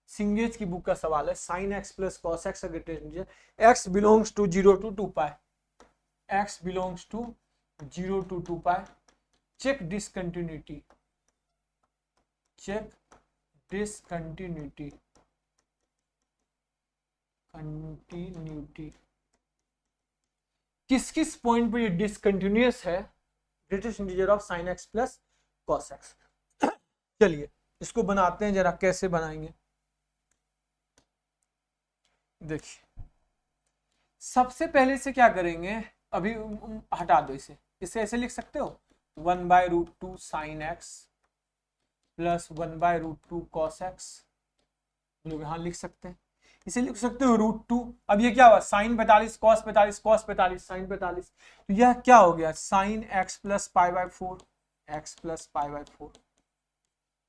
सिंगेज की बुक का सवाल है, sine x plus cos x greatest integer, x belongs to 0 to 2π, x belongs to 0 to 2π, check discontinuity, check discontinuity, continuity किस किस पॉइंट पे ये डिसकंटिन्यूअस है, greatest integer of sine x plus cos x. चलिए इसको बनाते हैं जरा, कैसे बनाएंगे देखिए। सबसे पहले से क्या करेंगे, अभी हटा दो इसे ऐसे लिख सकते हो, 1/√2 sign x plus 1/√2 cos x, लोग यहां लिख सकते हैं। इसे लिख सकते हो √2। अब ये क्या हुआ, साइन 45 कॉस 45 कॉस 45 साइन 45, तो यह क्या हो गया, sine x plus pi by 4, x plus pi by 4।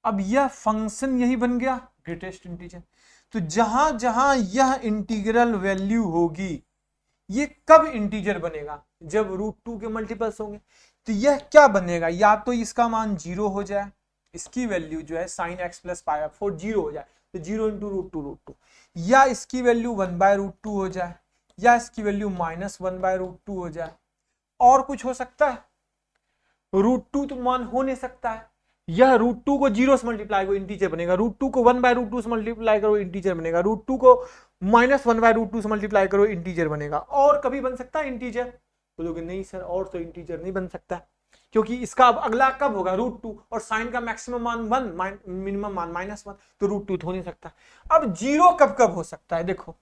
अब यह फंक्शन यही बन गया ग्रेटेस्ट इंटीजर। तो जहां जहां यह इंटीग्रल वैल्यू होगी, ये कब इंटीजर बनेगा, जब √2 के मल्टीपल्स होंगे। तो यह क्या बनेगा, या तो इसका मान 0 हो जाए, इसकी वैल्यू जो है sine x plus pi by 4 0 हो जाए, तो 0 इंटू √2, या इसकी वैल्यू 1/√2 हो जाए, या इसकी वैल्यू -1/√2 हो जाए। और कुछ हो सकता है, √2 तो मान हो नहीं सकता है, यह √2 को 0 से मल्टीप्लाई करो इंटीजर बनेगा, √2 को 1/√2 से मल्टीप्लाई करो इंटीजर बनेगा, √2 को -1/√2 से मल्टीप्लाई करो इंटीजर बनेगा। और कभी बन सकता है इंटीजर, बोलोगे नहीं सर और तो इंटीजर नहीं बन सकता, क्योंकि इसका अब अगला कब होगा √2, और साइन का मैक्सिमम मान 1 मिनिमम मान -1, तो √2 तो हो नहीं सकता। अब 0 कब कब हो सकता है, देखो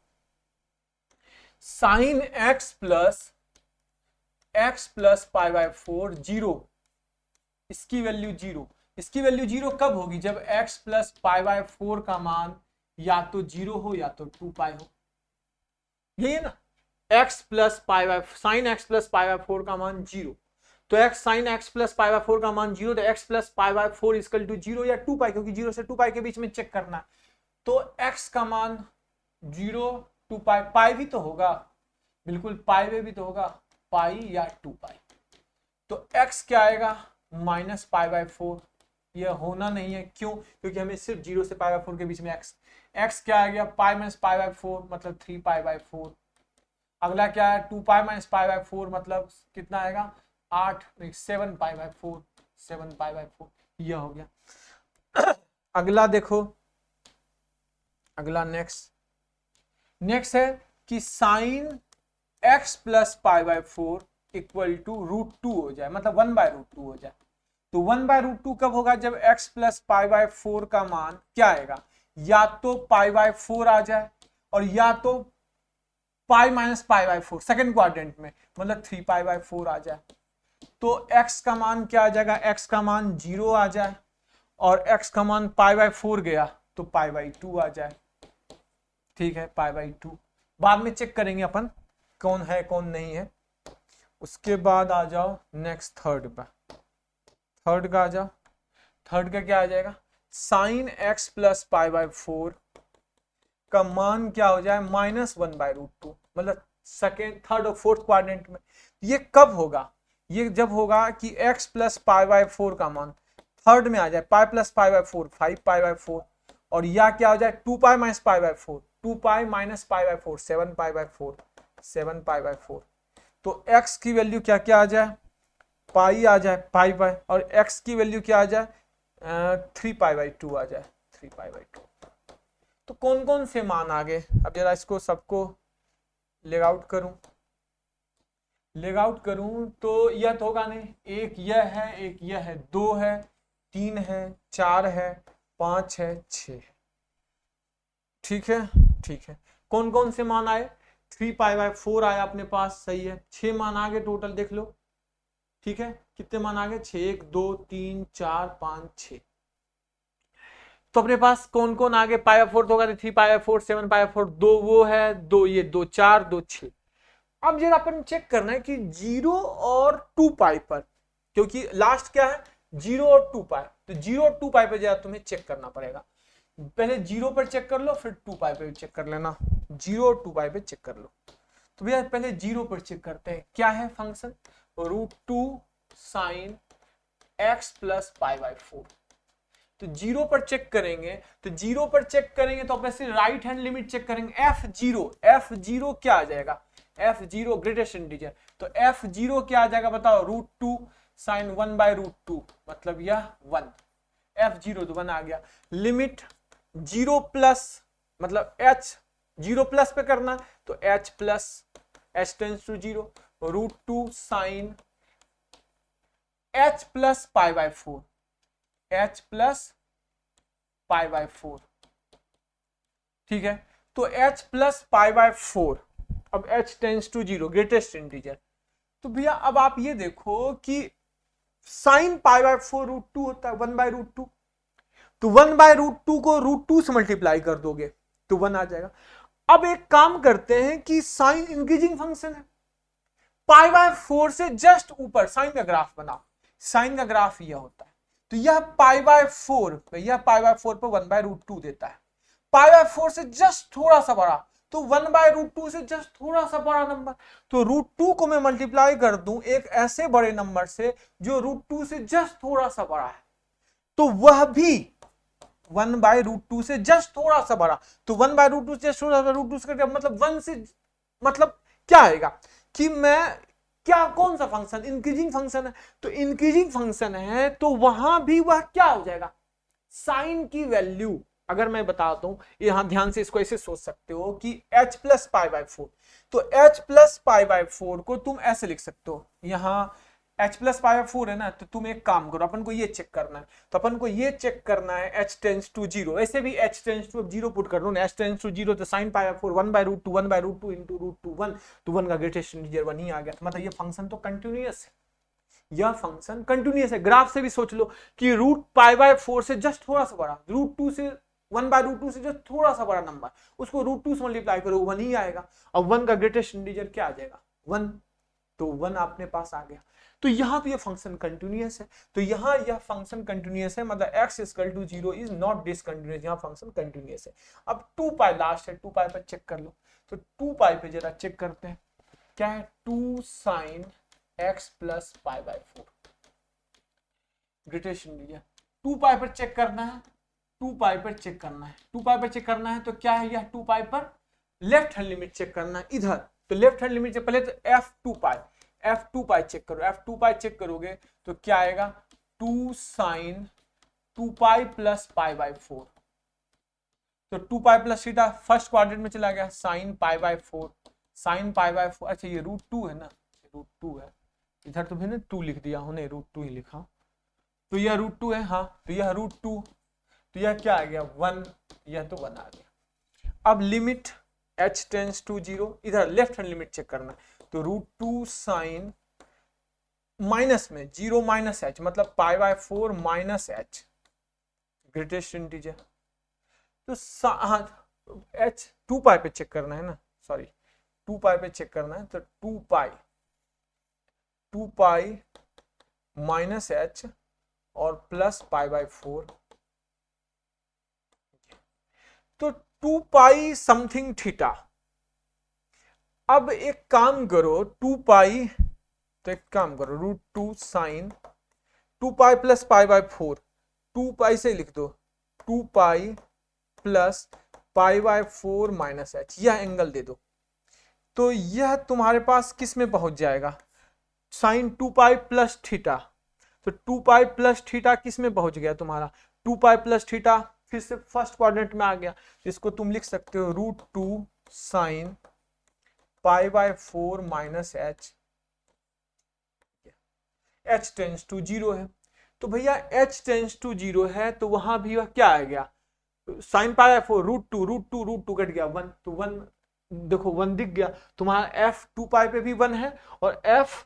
sine x plus pi by 4 0, इसकी वैल्यू 0, इसकी वैल्यू 0 कब होगी, जब x प्लस पाई बाय 4 का मान या तो 0 हो या तो 2 पाई हो, यही है ना, x plus pi by sine x plus pi by 4 का मान 0, तो x sine x plus pi by 4 का मान 0, तो x plus pi by 4 equal to 0 या 2 पाई, क्योंकि 0 से 2 पाई के बीच में चेक करना है। तो x का मान 0 2 पाई, पाई भी तो होगा, बिल्कुल पाई में भी तो होगा, पाई या 2 पाई, तो x क्या आएगा -पाई/4, यह होना नहीं है, क्यों, क्योंकि हमें सिर्फ 0 से पाई/4 के बीच में x क्या आ गया, पाई -पाई/4 मतलब 3पाई/4। अगला क्या है, 2पाई -पाई/4 मतलब कितना आएगा 8, 7पाई/4, 7पाई/4, यह हो गया। अगला देखो, अगला नेक्स्ट है कि sine x plus pi equal to √2 हो जाए, मतलब 1/√2 हो जाए। तो 1/√2 कब होगा, जब x प्लस पाई/4 का मान क्या आएगा, या तो पाई/4 आ जाए, और या तो पाई -पाई/4 सेकेंड क्वाड्रेंट में, मतलब 3पाई/4 आ जाए। तो x का मान क्या आ जाएगा, x का मान 0 आ जाए, और x का मान पाई/4 गया तो पाई/2 आ जाए, ठीक है, पाई/2। बाद में चेक करेंगे अपन कौन है कौन नहीं है। उसके बाद आ जाओ नेक्स्ट थर्ड पे, थर्ड का आ जाओ, थर्ड का क्या आ जाएगा, साइन x प्लस पाई/4 का मान क्या हो जाए -1/√2, मतलब सेकेंड थर्ड और फोर्थ क्वाड्रेंट में। ये कब होगा, ये जब होगा कि x प्लस पाई/4 का मान थर्ड में आ जाए, पाई प्लस पाई/4 5पाई/4, और या क्या हो जाए 2पाई माइनस पाई/4, 2पाई माइनस पाई/4 7पाई/4, 7पाई/4। तो x की वैल्यू क्या क्या आ जाए, पाई आ जाए, पाई पाई, और x की वैल्यू क्या आ जाए 3पाई/2 आ जाए, 3पाई/2। तो कौन कौन से मान आ गए, अब जरा इसको सबको लेग आउट करूं तो यह तो होगा नहीं, एक यह है, एक यह है, 2 है, 3 है, 4 है, 5 है, 6 है, ठीक है, ठीक है। कौन कौन से मान आए, 3पाई/4 आया अपने पास, सही है, 6 मान आ गए टोटल, देख लो, ठीक है, कितने मान आ गए 6, 1 2 3 4 5 6। तो अपने पास कौन कौन आ गए, पाई/4 तो होगा 3पाई/4 7पाई/4, 2 वो है, 2 ये, 2 4 2 6। अब जरा अपन चेक करना है कि 0 और 2 पाई पर, क्योंकि लास्ट क्या है 0 और 2 पाई, तो 0 और 2 पाई पर जरा तुम्हें चेक करना पड़ेगा। पहले 0 पर चेक कर लो, फिर 2 पाई पे चेक कर लेना, 0 और 2 पाई पे चेक कर लो। तो भैया पहले 0 पर चेक करते हैं, क्या है फंक्शन, √2 साइन x प्लस पाई/4। तो 0 पर चेक करेंगे, तो 0 पर चेक करेंगे तो अपने से राइट हैंड लिमिट चेक करेंगे, f0 क्या आ जाएगा, f0 ग्रेटेस्ट इंटीजर, तो f0 क्या आ जाएगा बताओ, √2 साइन 1/√2, मतलब यह 1, f0 तो 1 आ गया। लिमिट 0 प्लस, मतलब h 0 प्लस पे करना, तो h plus, h tends to 0, √2 sine h plus pi, h plus pi, ठीक है। तो h प्लस पाई/4, अब h tends to 0 greatest integer. तो भैया अब आप ये देखो कि साइन पाई/4 √2 होता है 1/√2, तो 1/√2 को √2 से मल्टीप्लाई कर दोगे तो 1 आ जाएगा। अब एक काम करते हैं कि साइन इंक्रीजिंग फंक्शन है, पाई बाय 4 से जस्ट ऊपर साइन का ग्राफ बनाओ, साइन का ग्राफ यह होता है, तो यह पाई बाय 4 पे, यह पाई बाय 4 पे 1/√2 देता है, पाई बाय 4 से जस्ट थोड़ा सा बड़ा, तो 1/√2 से जस्ट थोड़ा सा बड़ा नंबर, तो √2 को मैं मल्टीप्लाई कर दूं एक ऐसे बड़े नंबर से जो √2 से जस्ट थोड़ा सा बड़ा है, तो वह भी 1/√2 से जस्ट थोड़ा सा बड़ा, तो 1/√2 से जस्ट थोड़ा सा, √2 से मतलब 1 से, मतलब क्या आएगा कि मैं क्या, कौन सा फंक्शन, इंक्रीजिंग फंक्शन है, तो इंक्रीजिंग फंक्शन है तो वहां भी वह क्या हो जाएगा, साइन की वैल्यू, अगर मैं बताता हूं यहां ध्यान से इसको ऐसे सोच सकते हो कि h प्लस पाई बाय 4, तो h प्लस पाई बाय 4 को तुम ऐसे लिख सकते हो, यहां h प्लस पाई बाय 4 है ना, तो तुम एक काम करो, अपन को ये चेक करना है, तो अपन को ये चेक करना है h टेंस टू 0, वैसे भी h टेंस टू 0 पुट कर दो ना, h टेंस टू 0 तो साइन पाई बाय 4 1/√2 1/√2 इंटू √2 1, तो 1 का ग्रेटेस्ट इंटीजर 1 ही आ गया, मतलब ये फंक्शन तो कंटिन्यूअस है, यह फंक्शन कंटिन्यूअस है, ग्राफ से भी सोच लो कि रूट पाई बाय 4 से जस्ट थोड़ा सा बड़ा, √2 से 1/√2 से जस्ट थोड़ा सा बड़ा नंबर, उसको √2 से मल्टीप्लाई करो 1 ही आएगा, अब 1 का ग्रेटेस्ट इंटीजर क्या आ जाएगा 1, तो 1 अपने पास आ गया, तो यहां भी ये फंक्शन कंटिन्यूअस है, तो यहां यह फंक्शन कंटिन्यूअस है, मतलब x equal to 0 is not discontinuous, यहां फंक्शन कंटिन्यूअस है। अब 2 पाई लास्ट है, 2 पाई पर चेक कर लो, तो 2 पाई पे जरा चेक करते हैं क्या है, 2 sine x plus pi by 4 greatest integer, 2 pi पर चेक करना है, 2 पाई पर चेक करना है, 2 पाई पर चेक करना है, तो क्या है यह 2 पाई पर लेफ्ट हैंड लिमिट चेक करना है इधर, तो लेफ्ट हैंड लिमिट से पहले तो f2 पाई चेक करो, f2 पाई चेक करोगे तो क्या आएगा 2 sine 2 pi plus pi by 4, तो 2 pi plus theta first quadrant में चला गया, sine pi by 4, sine pi by 4, अच्छा ये √2 है ना, √2 है, इधर तो मैंने 2 लिख दिया हूं, नहीं √2 ही लिखा, तो यह √2 है, हाँ तो यह √2, तो यह क्या आ गया 1, यह तो 1 आ गया। अब लिमिट h टेंस टू 0, इधर लेफ्ट हैंड लिमिट चेक करना है, तो √2 साइन माइनस में 0 माइनस h, मतलब पाई by 4 minus h greatest integer, तो हाँ h 2 पाई पे चेक करना है ना, सॉरी 2 पाई पे चेक करना है, तो 2 पाई माइनस h और प्लस पाई बाय 4, तो 2 पाई समथिंग थीटा। अब एक काम करो 2 पाई, तो एक काम करो √2 sine 2 pi plus pi by 4, 2 pi से लिख दो 2 pi plus pi by 4 minus h, यह एंगल दे दो, तो यह तुम्हारे पास किस में पहुंच जाएगा, साइन 2 पाई प्लस थीटा, तो 2 पाई प्लस थीटा किस में पहुंच गया तुम्हारा, 2 पाई प्लस थीटा फिर से फर्स्ट क्वाड्रेंट में आ गया, इसको तुम लिख सकते हो √2 sine pi by 4 minus h, h tends to 0 है, तो भैया h टेंस टू 0 है तो वहां भी वह क्या आ गया, साइन पाई बाय 4 √2 कट गया 1, तो 1 देखो 1 दिख गया, तुम्हारा f 2 पाई पे भी 1 है और f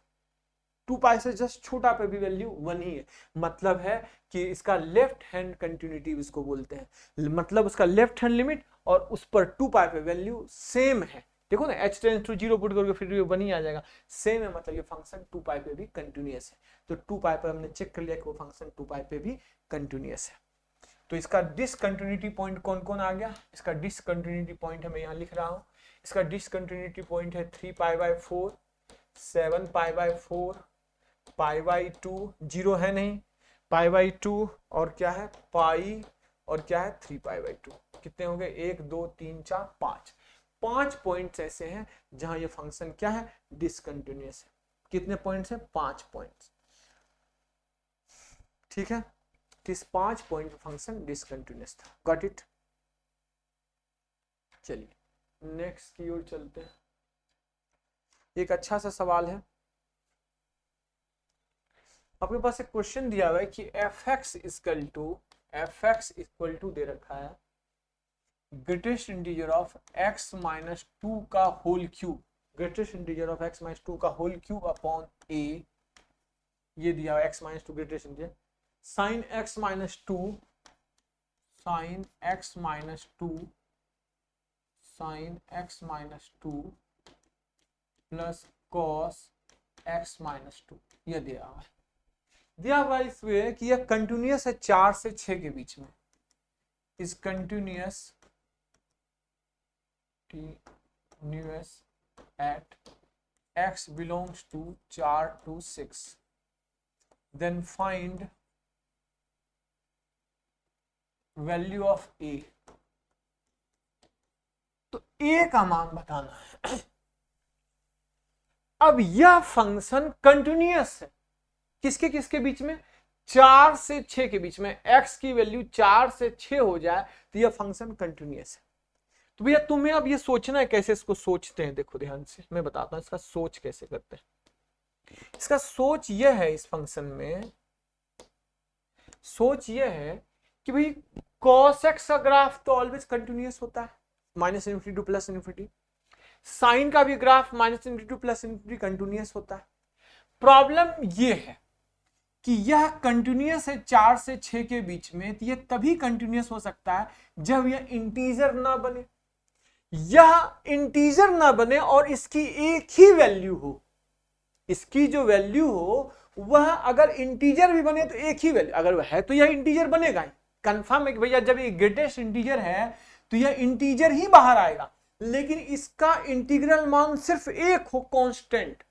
2 पाई से जस्ट छोटा पे भी वैल्यू 1 ही है, मतलब है कि इसका लेफ्ट हैंड कंटिन्यूटी इसको बोलते हैं, मतलब उसका लेफ्ट हैंड लिमिट और उस पर 2 पाई पे वैल्यू सेम है, देखो ना h टेंस टू 0 पुट करोगे फिर भी 1 ही आ जाएगा, सेम है, मतलब ये फंक्शन 2 पाई पे भी कंटिन्यूअस है, तो 2 पाई पर हमने चेक कर लिया कि वो फंक्शन 2 पाई पे भी कंटिन्यूअस है। तो इसका डिसकंटिन्यूटी पॉइंट कौन कौन आ गया, इसका डिसकंटिन्यूटी पॉइंट है, मैं यहाँ लिख रहा हूँ, इसका डिसकंटिन्यूटी पॉइंट है 3 पाई by 4, 7 pi by 4, pi by 2, 0 है नहीं, पाई बाय 2 और क्या है पाई और क्या है 3 पाई बाय 2, कितने हो गए 1 2 3 4 5, 5 पॉइंट्स ऐसे हैं जहां ये फंक्शन क्या है डिसकंटिन्यूअस है, कितने पॉइंट्स है 5 पॉइंट्स, ठीक है, इस 5 पॉइंट फंक्शन डिसकंटिन्यूअस था, गॉट इट। चलिए नेक्स्ट की ओर चलते हैं, एक अच्छा सा सवाल है, आपके पास एक क्वेश्चन दिया हुआ है कि fx इक्वल टू दे रखा है greatest integer of x minus 2 का whole cube, greatest integer of x minus 2 का होल क्यूब अपॉन a, ये दिया हुआ x minus 2 greatest integer, sine x minus 2 sine x minus two plus cos x minus two, यह दिया हुआ है। दिया हुआ इसमें कि यह कंटिन्यूअस है 4 से 6 के बीच में, is continuous at x belongs to 4 to 6, then find value of a। तो a का मान बताना है। अब यह फंक्शन कंटिन्यूअस है किसके किसके बीच में, 4 से 6 के बीच में। x की वैल्यू 4 से 6 हो जाए तो यह फंक्शन कंटिन्यूअस है। तो भैया तुम्हें अब ये सोचना है कैसे इसको सोचते हैं। देखो ध्यान से मैं बताता हूं इसका सोच कैसे करते हैं। इसका सोच यह है, इस फंक्शन में सोच यह है कि भाई cos x का ग्राफ तो ऑलवेज कंटिन्यूअस होता है, minus infinity to plus infinity. Sine का भी graph minus infinity to plus infinity continuous होता है। प्रॉब्लम यह है कि यह कंटिन्यूअस है 4 से 6 के बीच में, तो यह तभी कंटिन्यूअस हो सकता है जब यह इंटीजर ना बने, यह इंटीजर ना बने और इसकी एक ही वैल्यू हो। इसकी जो वैल्यू हो वह अगर इंटीजर भी बने तो एक ही वैल्यू, अगर वह है तो यह इंटीजर बनेगा ही, कंफर्म है कि भैया जब ये ग्रेटेस्ट इंटीजर है तो यह इंटीजर ही बाहर आएगा। लेकिन इसका इंटीग्रल मान सिर्फ एक हो, कांस्टेंट।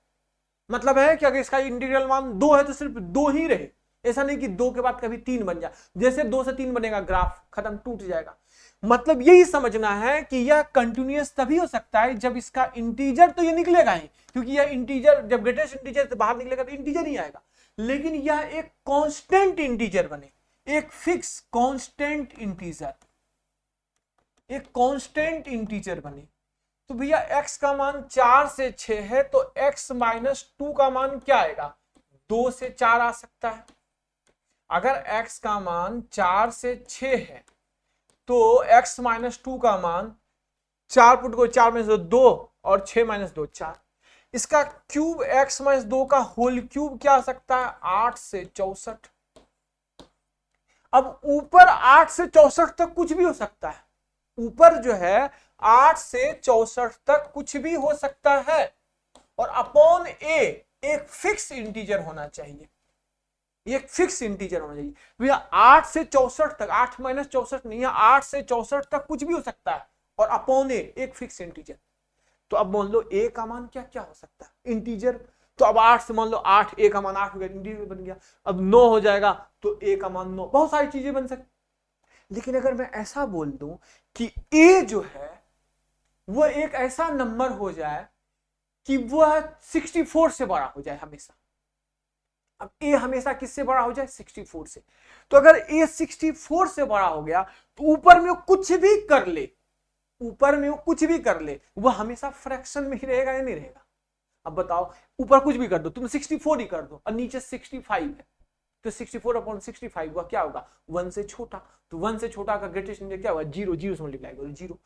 मतलब है कि अगर इसका इंटीग्रल मान 2 है तो सिर्फ 2 ही रहे, ऐसा नहीं कि 2 के बाद कभी 3 बन जाए। जैसे 2 से 3 बनेगा ग्राफ खत्म, टूट जाएगा। मतलब यही समझना है कि यह कंटिन्यूअस तभी हो सकता है जब इसका इंटीजर तो ये निकलेगा ही, क्योंकि यह इंटीजर जब ग्रेटेस्ट इंटीजर से बाहर निकलेगा तो इंटीजर ही आएगा। लेकिन यह एक कांस्टेंट इंटीजर बने, एक फिक्स कांस्टेंट इंटीजर, एक कांस्टेंट इंटीजर बने। तो भैया x का मान 4 से 6 है तो x माइनस 2 का मान क्या आएगा, 2 से 4 आ सकता है। अगर x का मान 4 से 6 है तो x माइनस 2 का मान 4 पुट को 4 में से 2 और 6 माइनस 2 4। इसका क्यूब x माइनस 2 का होल क्यूब क्या आ सकता है, 8 से 64। अब ऊपर 8 से 64 तक कुछ भी हो सकता है, ऊपर जो है 8 से 64 तक कुछ भी हो सकता है। और अपॉन a एक फिक्स इंटीजर होना चाहिए, एक फिक्स इंटीजर होना चाहिए भैया। 8 से 64 तक, 8 माइनस 64 नहीं है, 8 से 64 तक कुछ भी हो सकता है और अपॉन ए एक फिक्स इंटीजर। तो अब मान लो a का मान क्या क्या हो सकता है, इंटीजर। तो अब 8 से मान लो 8, a का मान 8 हो गया, इंटीजर बन गया। अब 9 हो जाएगा तो a का मान 9, बहुत सारी चीजें बन सकती। लेकिन अगर मैं ऐसा बोल दूं कि a जो है वह एक ऐसा नंबर हो जाए कि वह 64 से बड़ा हो जाए हमेशा। अब a हमेशा किससे बड़ा हो जाए, 64 से। तो अगर a 64 से बड़ा हो गया तो ऊपर में कुछ भी कर ले, ऊपर में कुछ भी कर ले वह हमेशा फ्रैक्शन में ही रहेगा या नहीं रहेगा। अब बताओ, ऊपर कुछ भी कर दो, तुम 64 ही कर दो और नीचे 65 है तो 64 अपॉन 65 वह क्या होगा, 1 से छोटा। तो 1 से छोटा का ग्रेटेस्ट इंटीजर क्या होगा, 0, 0 से मल्टीप्लाई करो 0।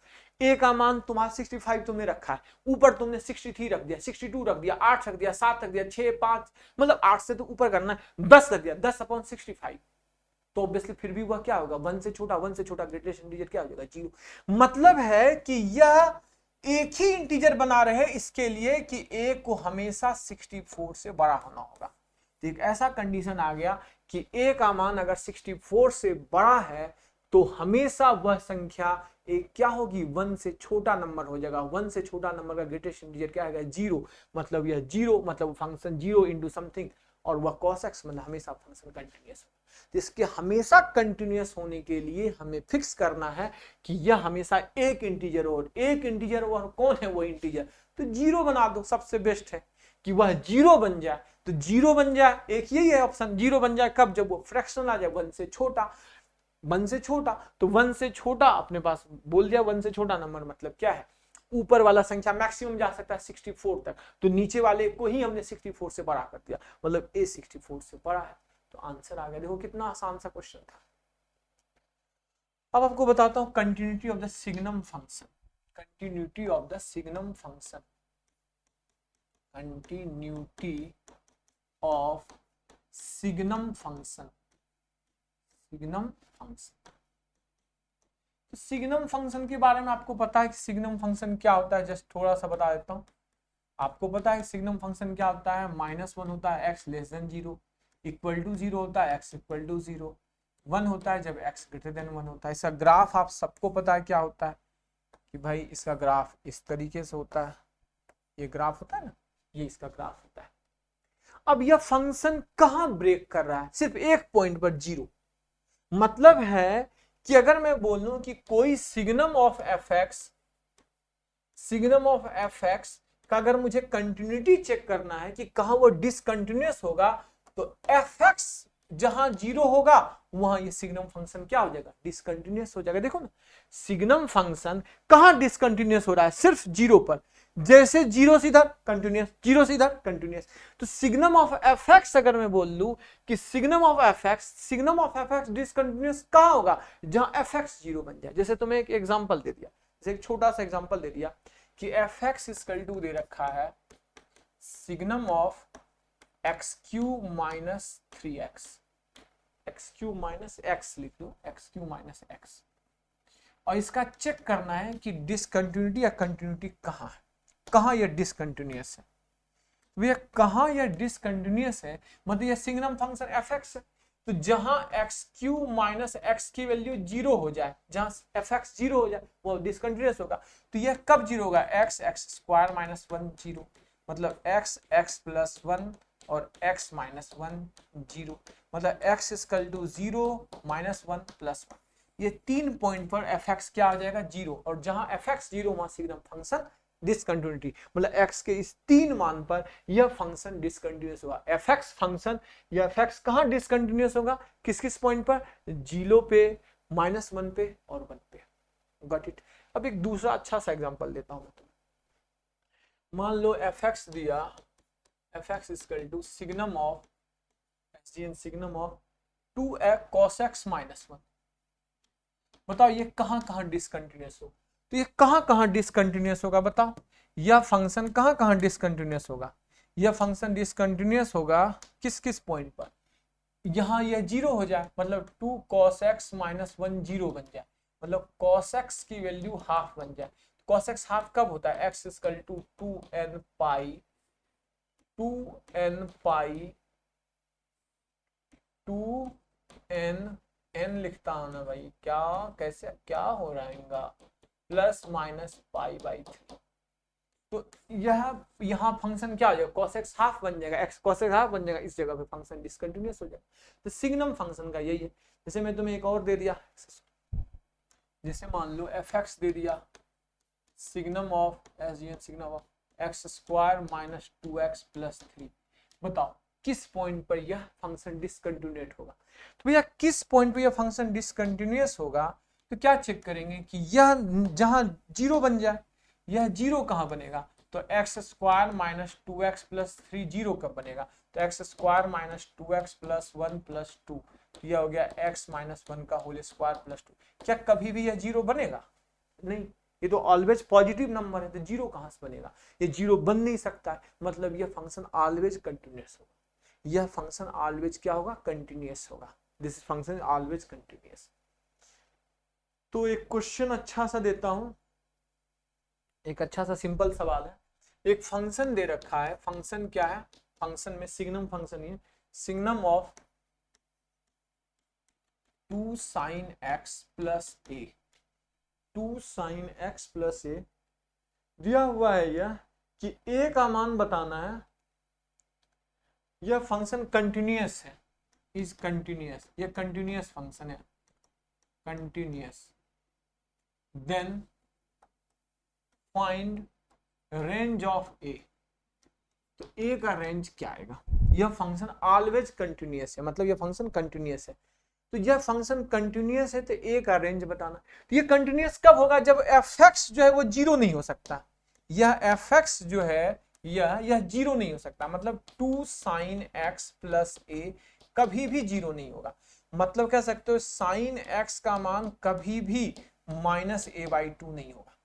a का मान तुम्हारा 65 तुमने रखा है, ऊपर तुमने 63 रख दिया, 62 रख दिया, 8 रख दिया, 7 रख दिया, 6, 5, मतलब 8 से तो ऊपर करना है, 10 रख दिया, 10 अपॉन 65। तो ऑब्वियसली फिर भी वह क्या होगा, 1 से छोटा, 1 से छोटा ग्रेटेस्ट इंटीजर क्या हो जाएगा, 0। मतलब है कि यह एक ही इंटीजर बना रहे इसके लिए कि a को हमेशा 64 से बड़ा होना होगा। तो एक ऐसा कंडीशन आ गया कि a का मान अगर 64 से बड़ा है तो हमेशा वह संख्या एक क्या होगी, 1 से छोटा नंबर हो जाएगा। 1 से छोटा नंबर का ग्रेटेस्ट इंटीजर क्या है, 0। मतलब यह 0 मतलब फंक्शन 0 इंटू समथिंग, और वह cos x मतलब हमेशा फंक्शन कंटिन्यूअस। तो इसके हमेशा कंटिन्यूअस होने के लिए हमें फिक्स करना है कि यह हमेशा एक इंटीजर हो, एक इंटीजर और कौन है वो इंटीजर, तो 0 बना दो, सबसे बेस्ट है कि वह 0 बन जाए। तो 0 बन जाए, एक यही है ऑप्शन, 0 बन जाए कब, जब वो फ्रैक्शन आ जाए 1 से छोटा। 1 से छोटा तो 1 से छोटा अपने पास बोल दिया, 1 से छोटा नंबर मतलब क्या है, ऊपर वाला संख्या मैक्सिमम जा सकता है 64 तक, तो नीचे वाले को ही हमने 64 से बड़ा कर दिया, मतलब a 64 से बड़ा है। तो आंसर आ गया। देखो कितना आसान सा क्वेश्चन था। अब आपको बताता हूं continuity of the signum function, continuity of the signum function, continuity of signum function, signum function. Signum function के बारे में आपको पता है कि सिग्नम फंक्शन क्या होता है, जस्ट थोड़ा सा बता देता हूँ। आपको पता है सिग्नम फंक्शन क्या होता है, -1 होता है x less than 0, equal to 0 होता है x इक्वल टू 0, 1 होता है जब x ग्रेटर देन 1 होता है। इसका ग्राफ आप सबको पता है क्या होता है कि भाई इसका ग्राफ इस तरीके से होता है, ये ग्राफ होता है ना, ये इसका ग्राफ होता है। अब यह फंक्शन कहां ब्रेक कर रहा है, सिर्फ एक पॉइंट पर 0। मतलब है कि अगर मैं बोलूं कि कोई सिग्नम ऑफ एफ एक्स का अगर मुझे कंटिन्यूटी चेक करना है कि कहां वो डिसकंटिन्यूअस होगा, तो एफ एक्स जहां 0 होगा वहां ये सिग्नम फंक्शन क्या हो जाएगा, डिसकंटिन्यूअस हो जाएगा। देखो ना, सिग्नम फंक्शन कहां डिसकंटिन्यूअस हो रहा है, सिर्फ 0 पर। जैसे 0 से इधर कंटिन्यूअस, 0 से इधर कंटिन्यूअस। तो सिग्नम ऑफ एफ एक्स अगर मैं बोल लूं कि signum of F x discontinuous कहां होगा, जहां एफ एक्स 0 बन जाए। जैसे तुम्हें एक एग्जांपल दे दिया, जैसे एक छोटा सा एग्जांपल दे दिया कि एफ एक्स इक्वल टू दे रखा है signum of x cube minus 3x, x cube minus x लिख लो, एक्स क्यू माइनस एक्स। और इसका चेक करना है कि डिसकंटिन्यूटी या कंटिन्यूटी कहां है, कहां यह डिसकंटिन्यूअस है। तो यह कहां यह डिसकंटिन्यूअस है, मतलब यह सिग्नम फंक्शन एफ एक्स है। तो जहां एक्स क्यू माइनस एक्स की वैल्यू 0 हो जाए, जहां एफ एक्स 0 हो जाए वो डिसकंटिन्यूअस होगा। तो यह कब 0 होगा, एक्स स्क्वायर माइनस 1 0, मतलब एक्स प्लस 1 और x माइनस 1 0, मतलब x equal to 0 minus 1 plus 1। ये 3 पॉइंट पर एफ एक्स क्या आ जाएगा, 0। और जहां एफ एक्स 0 वहां सिग्नम फंक्शन डिसकंटिन्यूटी, मतलब x के इस 3 मान पर यह फंक्शन डिसकंटिन्यूअस होगा। एफ एक्स फंक्शन या एफ एक्स कहां डिसकंटिन्यूअस होगा, किस किस पॉइंट पर, 0 पे, -1 पे और 1 पे। Got it. अब एक दूसरा अच्छा सा एग्जांपल देता हूं मैं तुम्हें। मान लो एफ एक्स दिया, f x equal to signum of signum of 2x cos x minus 1। बताओ ये कहां कहां डिसकंटिन्यूअस हो, तो ये कहां कहां डिसकंटिन्यूअस होगा, बताओ यह फंक्शन कहां कहां डिसकंटिन्यूअस होगा। यह फंक्शन डिसकंटिन्यूअस होगा किस किस पॉइंट पर, यहां यह 0 हो जाए, मतलब 2 cos x माइनस 1 0 बन जाए, मतलब cos x की वैल्यू हाफ बन जाए। cos x हाफ कब होता है, x इक्वल टू 2n पाई 2n n लिखता हूं ना भाई, क्या कैसे क्या हो रहा है, प्लस माइनस पाई बाई 3। तो यह यहाँ फंक्शन क्या हो जाएगा, cos x हाफ बन जाएगा, x cos x हाफ बन जाएगा, इस जगह पे फंक्शन डिसकंटिन्यूअस हो जाएगा। तो सिग्नम फंक्शन का यही है। जैसे मैं तुम्हें एक और दे दिया, जैसे मान लो एफ एक्स दे दिया signum of x square minus 2x plus 3। बताओ किस पॉइंट पर यह फंक्शन डिसकंटिन्यूएट होगा। तो भैया किस पॉइंट पर यह फंक्शन डिसकंटिन्यूअस होगा, तो क्या चेक करेंगे कि यह जहां 0 बन जाए, यह 0 कहां बनेगा, तो x square minus 2x plus 3 0 कब बनेगा, तो x square minus 2x plus 1 plus 2, यह हो गया x माइनस 1 का होल स्क्वायर प्लस 2। क्या कभी भी यह 0 बनेगा, नहीं, ये तो ऑलवेज पॉजिटिव नंबर है, तो 0 कहां से बनेगा, ये 0 बन नहीं सकता है। मतलब यह फंक्शन ऑलवेज कंटिन्यूअस होगा, यह फंक्शन ऑलवेज क्या होगा, कंटिन्यूअस होगा। This function always continuous. तो एक क्वेश्चन अच्छा सा देता हूं, एक अच्छा सा सिंपल सवाल है। एक फंक्शन दे रखा है, फंक्शन क्या है, फंक्शन में सिग्नम फंक्शन है, signum of 2 sin x plus a, 2 sin x plus a दिया हुआ है यह कि a का मान बताना है। यह फंक्शन कंटिन्यूअस है, इज कंटिन्यूअस, यह कंटिन्यूअस फंक्शन है, continuous. Then find range of a, तो ए का रेंज क्या आएगा। यह फंक्शन ऑलवेज कंटिन्यूअस है, मतलब यह फंक्शन कंटिन्यूअस है। तो यह फंक्शन कंटिन्यूअस है, तो ए का रेंज बताना। तो ये कंटिन्यूअस कब होगा, जब एफ एक्स जो है वो 0 नहीं हो सकता। यह एफ एक्स जो है यह 0 नहीं हो सकता, मतलब 2 sin x प्लस ए कभी भी 0 नहीं होगा। मतलब कह सकते हो sin x का मान कभी भी माइनस ए बाई 2 नहीं होगा,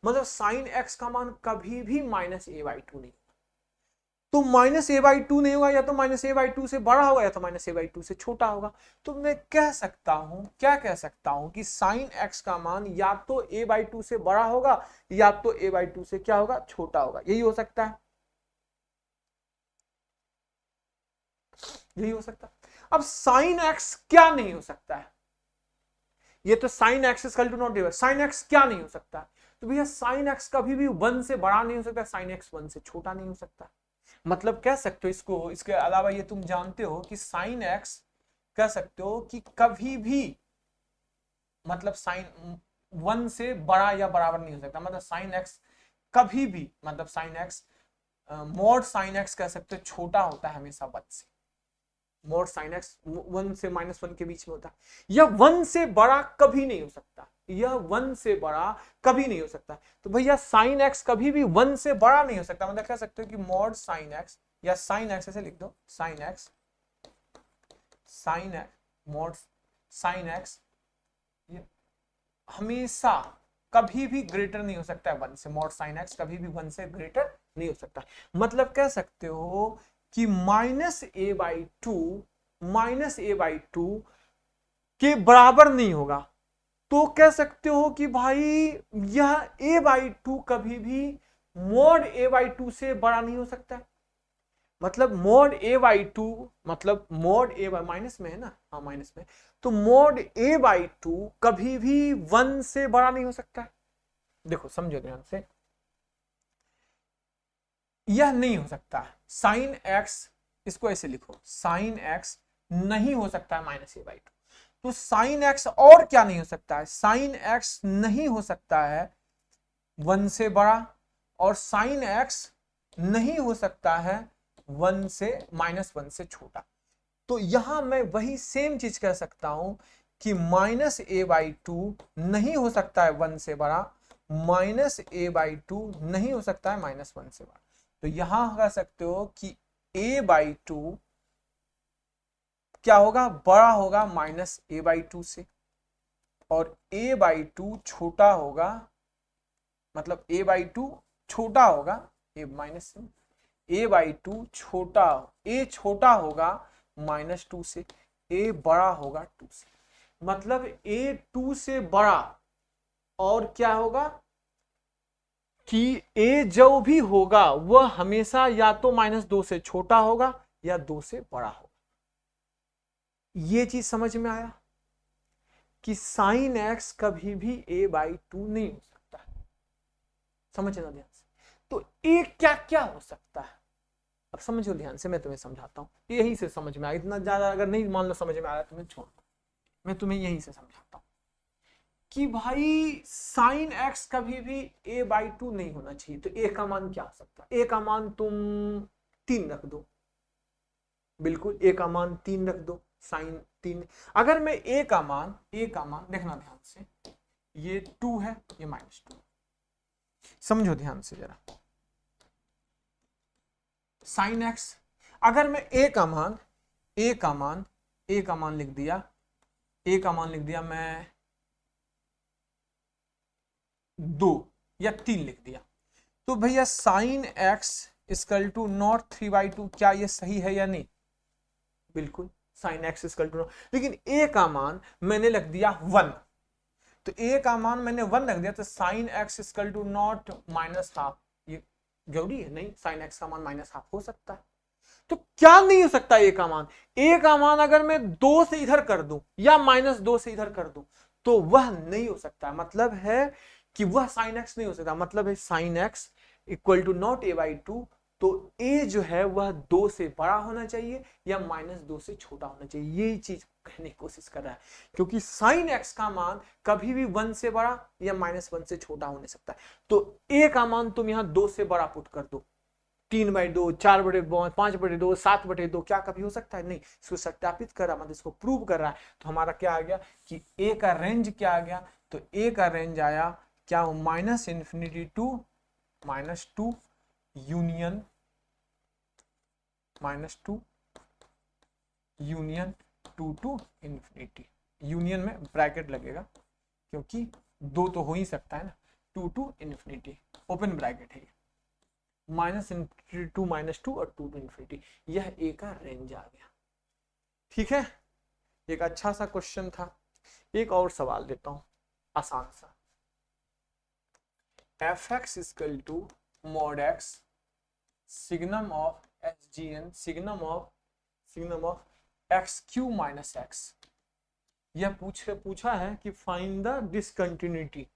मतलब sin x का मान कभी भी माइनस ए बाई 2 नहीं होगा। तो -a/2 नहीं होगा, या तो -a/2 से बड़ा होगा या तो -a/2 से छोटा होगा। तो मैं कह सकता हूं, क्या कह सकता हूं कि sin x का मान या तो a/2 से बड़ा होगा या तो a/2 से क्या होगा, छोटा होगा। यही हो सकता है, यही हो सकता है। अब sin x क्या नहीं हो सकता है, ये तो sin x equal to not divide, sin x क्या नहीं हो सकता, तो भैया sin x कभी भी 1 से बड़ा नहीं हो सकता, sin x 1 से छोटा नहीं हो सकता। मतलब कह सकते हो इसको, इसके अलावा ये तुम जानते हो कि sin x कह सकते हो कि कभी भी मतलब sin 1 से बड़ा या बराबर नहीं हो सकता। मतलब sin x कभी भी, मतलब sin x mod sin x कह सकते हो छोटा होता है हमेशा 1 से। मोड साइन एक्स 1 से -1 के बीच में होता है। यह 1 से बड़ा कभी नहीं हो सकता, यह 1 से बड़ा कभी नहीं हो सकता। तो भैया साइन एक्स कभी भी 1 से बड़ा नहीं हो सकता। मतलब कह सकते हो कि मॉड साइन एक्स या साइन एक्स ऐसे लिख दो, sine x mod sine x हमेशा कभी भी ग्रेटर नहीं हो सकता है 1 से। मॉड साइन एक्स कभी भी 1 से ग्रेटर नहीं हो सकता। मतलब कह सकते हो कि -a/2 के बराबर नहीं होगा। तो कह सकते हो कि भाई यह a/2 कभी भी मॉड a/2 से बड़ा नहीं हो सकता है। मतलब मॉड a/2, मतलब मॉड a माइनस में है ना, हाँ माइनस में, तो मॉड a/2 कभी भी 1 से बड़ा नहीं हो सकता है। देखो समझो ध्यान से, यह नहीं हो सकता है साइन एक्स, इसको ऐसे लिखो, साइन एक्स नहीं हो सकता है -a/2। तो साइन एक्स और क्या नहीं हो सकता है, साइन एक्स नहीं हो सकता है 1 से बड़ा, और साइन एक्स नहीं हो सकता है 1 से -1 से छोटा। तो यहां मैं वही सेम चीज कह सकता हूं कि -a/2 नहीं हो सकता है 1 से बड़ा, -a/2 नहीं हो सकता है -1 से बड़ा। तो यहां कह सकते हो कि a/2 क्या होगा, बड़ा होगा -a/2 से, और a/2 छोटा होगा, मतलब a/2 छोटा होगा a/2 छोटा, a छोटा होगा -2 से, a बड़ा होगा 2 से। मतलब a 2 से बड़ा, और क्या होगा कि a जो भी होगा वह हमेशा या तो -2 से छोटा होगा या 2 से बड़ा होगा। ये चीज समझ में आया कि साइन एक्स कभी भी a/2 नहीं हो सकता। समझना ध्यान से। तो a क्या क्या हो सकता है, अब समझो ध्यान से, मैं तुम्हें समझाता हूं, यही से समझ में आया। इतना ज्यादा अगर नहीं मान लो समझ में आ रहा तुम्हें, छोड़, मैं तुम्हें यही से समझाता हूं कि भाई साइन एक्स कभी भी a/2 नहीं होना चाहिए। तो a का मान क्या हो सकता है, a का मान तुम 3 रख दो, बिल्कुल a का मान 3 रख दो, साइन 3। अगर मैं a का मान देखना ध्यान से, ये 2 है, ये -2, समझो ध्यान से जरा। साइन एक्स, अगर मैं a का मान लिख दिया, a का मान लिख दिया मैं 2 या 3 लिख दिया, तो भैया sine x equal to not 3/2, क्या ये सही है या नहीं, बिल्कुल साइन एक्स इक्वल टू, लेकिन a का मान मैंने लग दिया 1। तो a का मान मैंने 1 रख दिया, तो sine x equal to not -12, ये जरूरी है नहीं, साइन एक्स का मान -12 हो सकता है। तो क्या नहीं हो सकता a का मान, a का मान अगर मैं 2 से इधर कर दूं या -2 से इधर कर दूं तो वह नहीं हो सकता। मतलब है कि वह साइन एक्स नहीं हो सकता। मतलब है sine x equal to not a/2, तो a जो है वह 2 से बड़ा होना चाहिए या -2 से छोटा होना चाहिए। यही चीज कहने की कोशिश कर रहा है, क्योंकि साइन एक्स का मान कभी भी 1 से बड़ा या -1 से छोटा हो नहीं सकता। तो a का मान तुम यहां 2 से बड़ा पुट कर दो, 3/2, 4/2, 5/2, 7/2, क्या कभी हो सकता है, नहीं। इसको सत्यापित कर रहा, मतलब इसको प्रूव कर रहा है। तो हमारा क्या आ गया कि a का रेंज क्या आ गया, तो a का रेंज आया क्या, -∞ to -2 union -2 union 2 to infinity. Union में ब्रैकेट लगेगा क्योंकि 2 तो हो ही सकता है ना, 2 टू इन्फिनिटी, ओपन ब्रैकेट है, -2 -2 और 2 to infinity, यह ए का रेंज आ गया। ठीक है, एक अच्छा सा क्वेश्चन था। एक और सवाल देता हूं आसान सा। fx equal to mod x signum of sgn signum of x cube minus x. यह पूछा है कि find the discontinuity,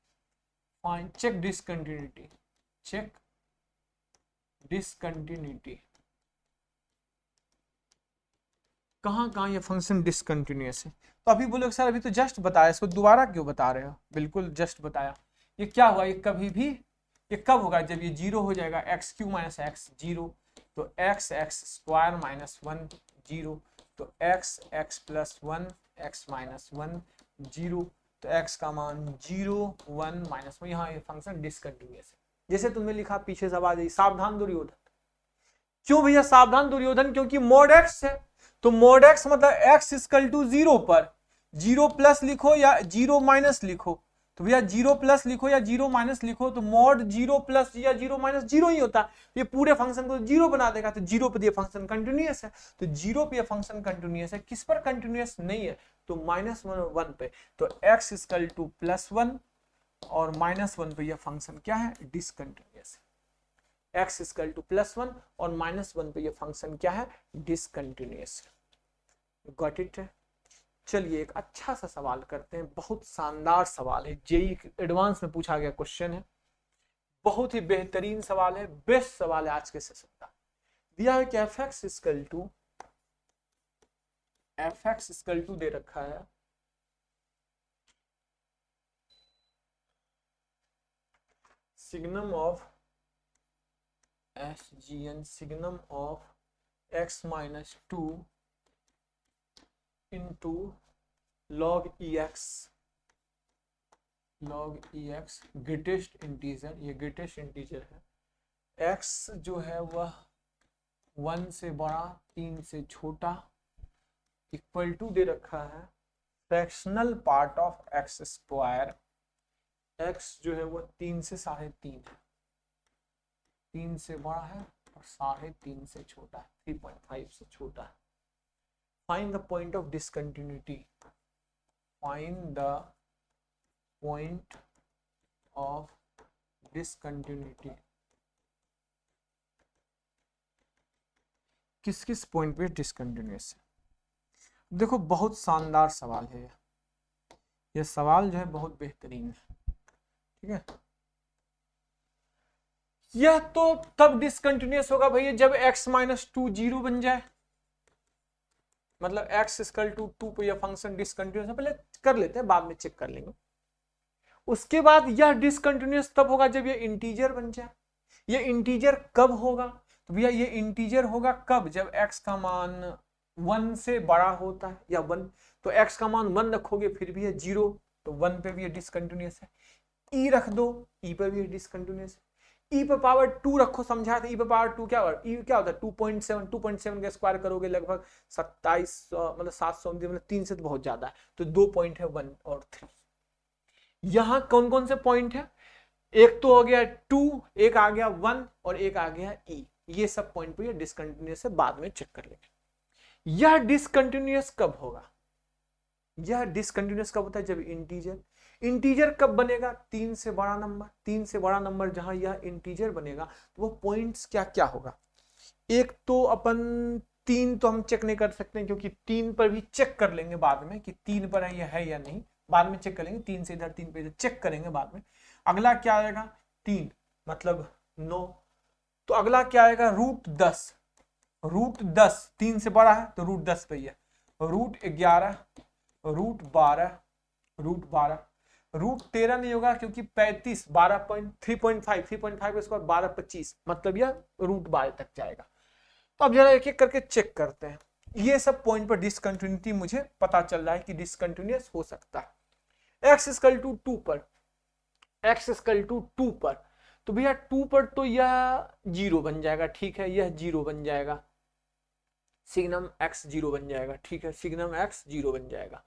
check discontinuity कहाँ ये फंक्शन डिसकंटिन्यूअस है। तो अभी बोलोगे सर अभी तो जस्ट बताया, इसको दोबारा क्यों बता रहे हो? बिल्कुल जस्ट बताया। ये क्या हुआ, ये कब होगा? जब ये 0 हो जाएगा, एक्स क्यू माइनस एक्स 0, तो एक्स स्क्वायर माइनस 1 0, तो एक्स प्लस 1 एक्स माइनस 1 0, तो एक्स का मान 0 1 माइनस 1। यहाँ ये फंक्शन डिसकंटिन्यूअस है। जैसे तुमने लिखा पीछे से आवाज आई, सावधान दुर्योधन। क्यों भैया सावधान दुर्योधन? क्योंकि मोड एक्स है, तो मोड एक्स मतलब एक्स इक्वल टू 0 पर 0 प्लस लिखो या 0 माइनस लिखो। तो भैया 0 प्लस लिखो या 0 माइनस लिखो, तो मोड 0 प्लस या 0 माइनस 0 ही होता है। ये पूरे फंक्शन को 0 बना देगा, तो 0 पर ये फंक्शन कंटिन्यूअस है। तो 0 पे ये फंक्शन कंटिन्यूअस है, किस पर कंटिन्यूअस नहीं है? तो -1 और 1 पे। तो x इक्वल टू +1 और -1 पे ये फंक्शन क्या है? डिसकंटिन्यूअस है। x इक्वल टू +1 और -1 पे ये फंक्शन क्या है? डिसकंटिन्यूअस है। Got it? चलिए एक अच्छा सा सवाल करते हैं, बहुत शानदार सवाल है, जेईई एडवांस में पूछा गया क्वेश्चन है, बहुत ही बेहतरीन सवाल है, बेस्ट सवाल है आज के सेशन का। दिया है कि fx इक्वल टू दे रखा है signum of sgn signum of x minus 2 into log ex greatest integer, ये ग्रेटेस्ट इंटीजर है। x जो है वह 1 से बड़ा 3 से छोटा इक्वल टू दे रखा है fractional part of x square. x जो है वह 3 से 3.5 है, 3 से बड़ा है और 3.5 से छोटा है, 3.5 से छोटा है। Find the point of discontinuity. Find the point of discontinuity. किस पॉइंट पे डिसकंटिन्यूअस है? देखो बहुत शानदार सवाल है ये सवाल जो है बहुत बेहतरीन है। ठीक है, यह तो तब डिसकंटिन्यूअस होगा भैया जब x माइनस 2 0 बन जाए, मतलब x इक्वल टू 2 पे यह फंक्शन डिसकंटिन्यूअस है। पहले कर लेते हैं, बाद में चेक कर लेंगे। उसके बाद यह डिसकंटिन्यूअस तब होगा जब यह इंटीजर बन जाए। यह इंटीजर कब होगा? तो भैया ये इंटीजर होगा कब? जब x का मान 1 से बड़ा होता है या 1, तो x का मान 1 रखोगे फिर भी है 0, तो 1 पे भी ये डिसकंटिन्यूअस है। e रख दो, e पे भी डिसकंटिन्यूअस है। e पे पावर 2 रखो, समझा था e पे पावर 2 क्या होगा? e क्या होता है? 2.7 का स्क्वायर करोगे लगभग 2700, मतलब 700, मतलब 3 से तो बहुत ज्यादा है। तो 2 पॉइंट है 1 और 3। यहां कौन कौन से पॉइंट है? एक तो हो गया 2, एक आ गया 1 और एक आ गया e। ये सब पॉइंट पे ये डिसकंटिन्यूअस है, बाद में चेक कर लेंगे। यह डिसकंटिन्यूअस कब होगा? यह डिसकंटिन्यूअस कब होता है? जब इंटीजर कब बनेगा? 3 से बड़ा नंबर, 3 से बड़ा नंबर जहां यह इंटीजर बनेगा तो वो पॉइंट्स क्या क्या होगा? एक तो अपन 3 तो हम चेक नहीं कर सकते क्योंकि 3 पर भी चेक कर लेंगे बाद में कि 3 पर है या नहीं, बाद में चेक कर लेंगे। 3 से इधर 3 पे इधर चेक करेंगे बाद में। अगला क्या आएगा? 3 मतलब 9, तो अगला क्या आएगा? √10, √10 3 से बड़ा है तो √10 पे ही है। √11, √12, √13 नहीं होगा क्योंकि 35, 3.5 इसको 12 25, मतलब यह √12 तक जाएगा। तो अब जरा एक एक करके चेक करते हैं। ये सब पॉइंट पर डिसकंटिन्यूटी मुझे पता चल रहा है कि डिसकंटिन्यूअस हो सकता है। x इक्वल टू 2 पर, x इक्वल टू 2 पर, तो भैया 2 पर तो यह 0 बन जाएगा। ठीक है, यह 0 बन जाएगा, सिग्नम x 0 बन जाएगा। ठीक है, सिग्नम x 0 बन जाएगा।